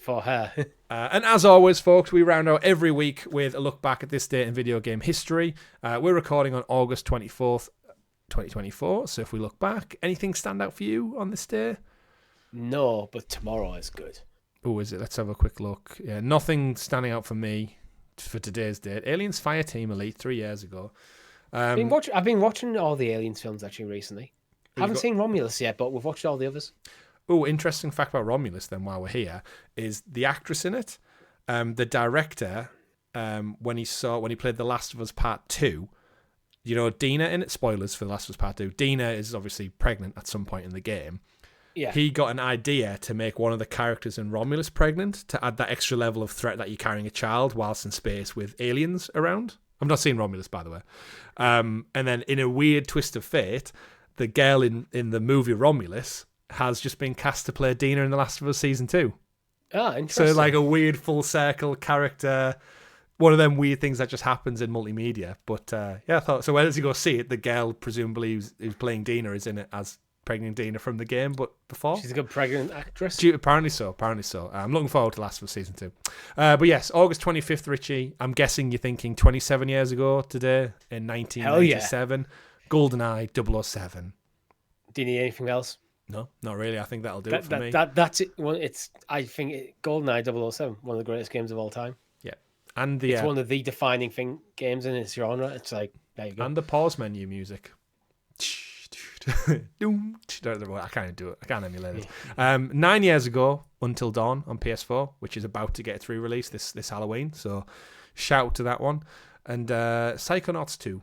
And as always, folks, we round out every week with a look back at this day in video game history. We're recording on August 24th. 2024. So if we look back, anything stand out for you on this day? No, but tomorrow is good. Oh, is it? Let's have a quick look. Yeah, nothing standing out for me for today's date. Aliens Fireteam Elite 3 years ago. I've been watching all the Aliens films actually recently. I haven't seen Romulus yet, but we've watched all the others. Oh, interesting fact about Romulus then while we're here is the actress in it, the director, when he played The Last of Us Part 2, you know, Dina in it, spoilers for The Last of Us Part 2, Dina is obviously pregnant at some point in the game. Yeah. He got an idea to make one of the characters in Romulus pregnant to add that extra level of threat that you're carrying a child whilst in space with aliens around. I've not seen Romulus, by the way. And then in a weird twist of fate, the girl in the movie Romulus has just been cast to play Dina in The Last of Us Season 2. Ah, interesting. So like a weird full circle character. One of them weird things that just happens in multimedia. But yeah, I thought, so when you go see it, the girl presumably who's playing Dina is in it as pregnant Dina from the game, but before. She's a good pregnant actress. Apparently so. I'm looking forward to Last of Us Season 2. But yes, August 25th, Richie. I'm guessing you're thinking 27 years ago today in 1997. Yeah. GoldenEye 007. Do you need anything else? No, not really. I think that'll do it for me. That's it. Well, GoldenEye 007, one of the greatest games of all time. And it's one of the defining games in its genre. It's like, there you go. And the pause menu music. I can't do it. I can't emulate it. 9 years ago, Until Dawn on PS4, which is about to get its re-release this Halloween. So shout to that one. And Psychonauts 2,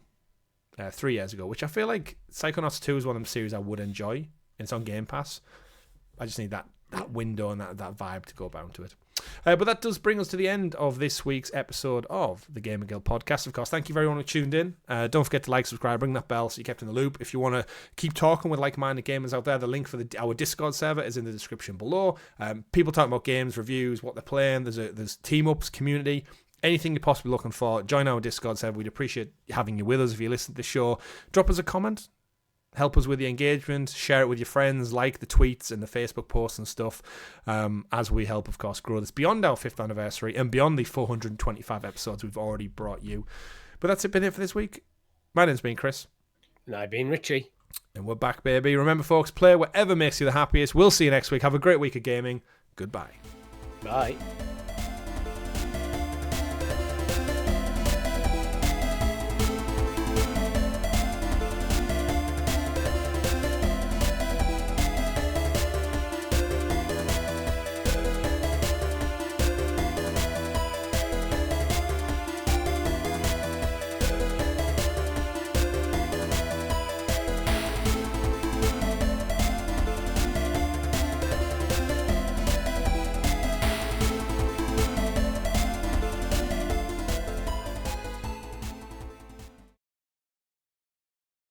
3 years ago, which I feel like Psychonauts 2 is one of them series I would enjoy. And it's on Game Pass. I just need that window and that vibe to go bound to it. But that does bring us to the end of this week's episode of the GamerGuild Podcast. Of course, thank you for everyone who tuned in. Don't forget to like, subscribe, ring that bell so you're kept in the loop. If you want to keep talking with like-minded gamers out there, the link for our Discord server is in the description below. People talking about games, reviews, what they're playing. There's team-ups, community, anything you're possibly looking for. Join our Discord server. We'd appreciate having you with us if you listen to the show. Drop us a comment. Help us with the engagement, share it with your friends, like the tweets and the Facebook posts and stuff, as we help, of course, grow this beyond our 5th anniversary and beyond the 425 episodes we've already brought you. But that's been it for this week. My name's been Chris. And I've been Richie. And we're back, baby. Remember, folks, play whatever makes you the happiest. We'll see you next week. Have a great week of gaming. Goodbye. Bye.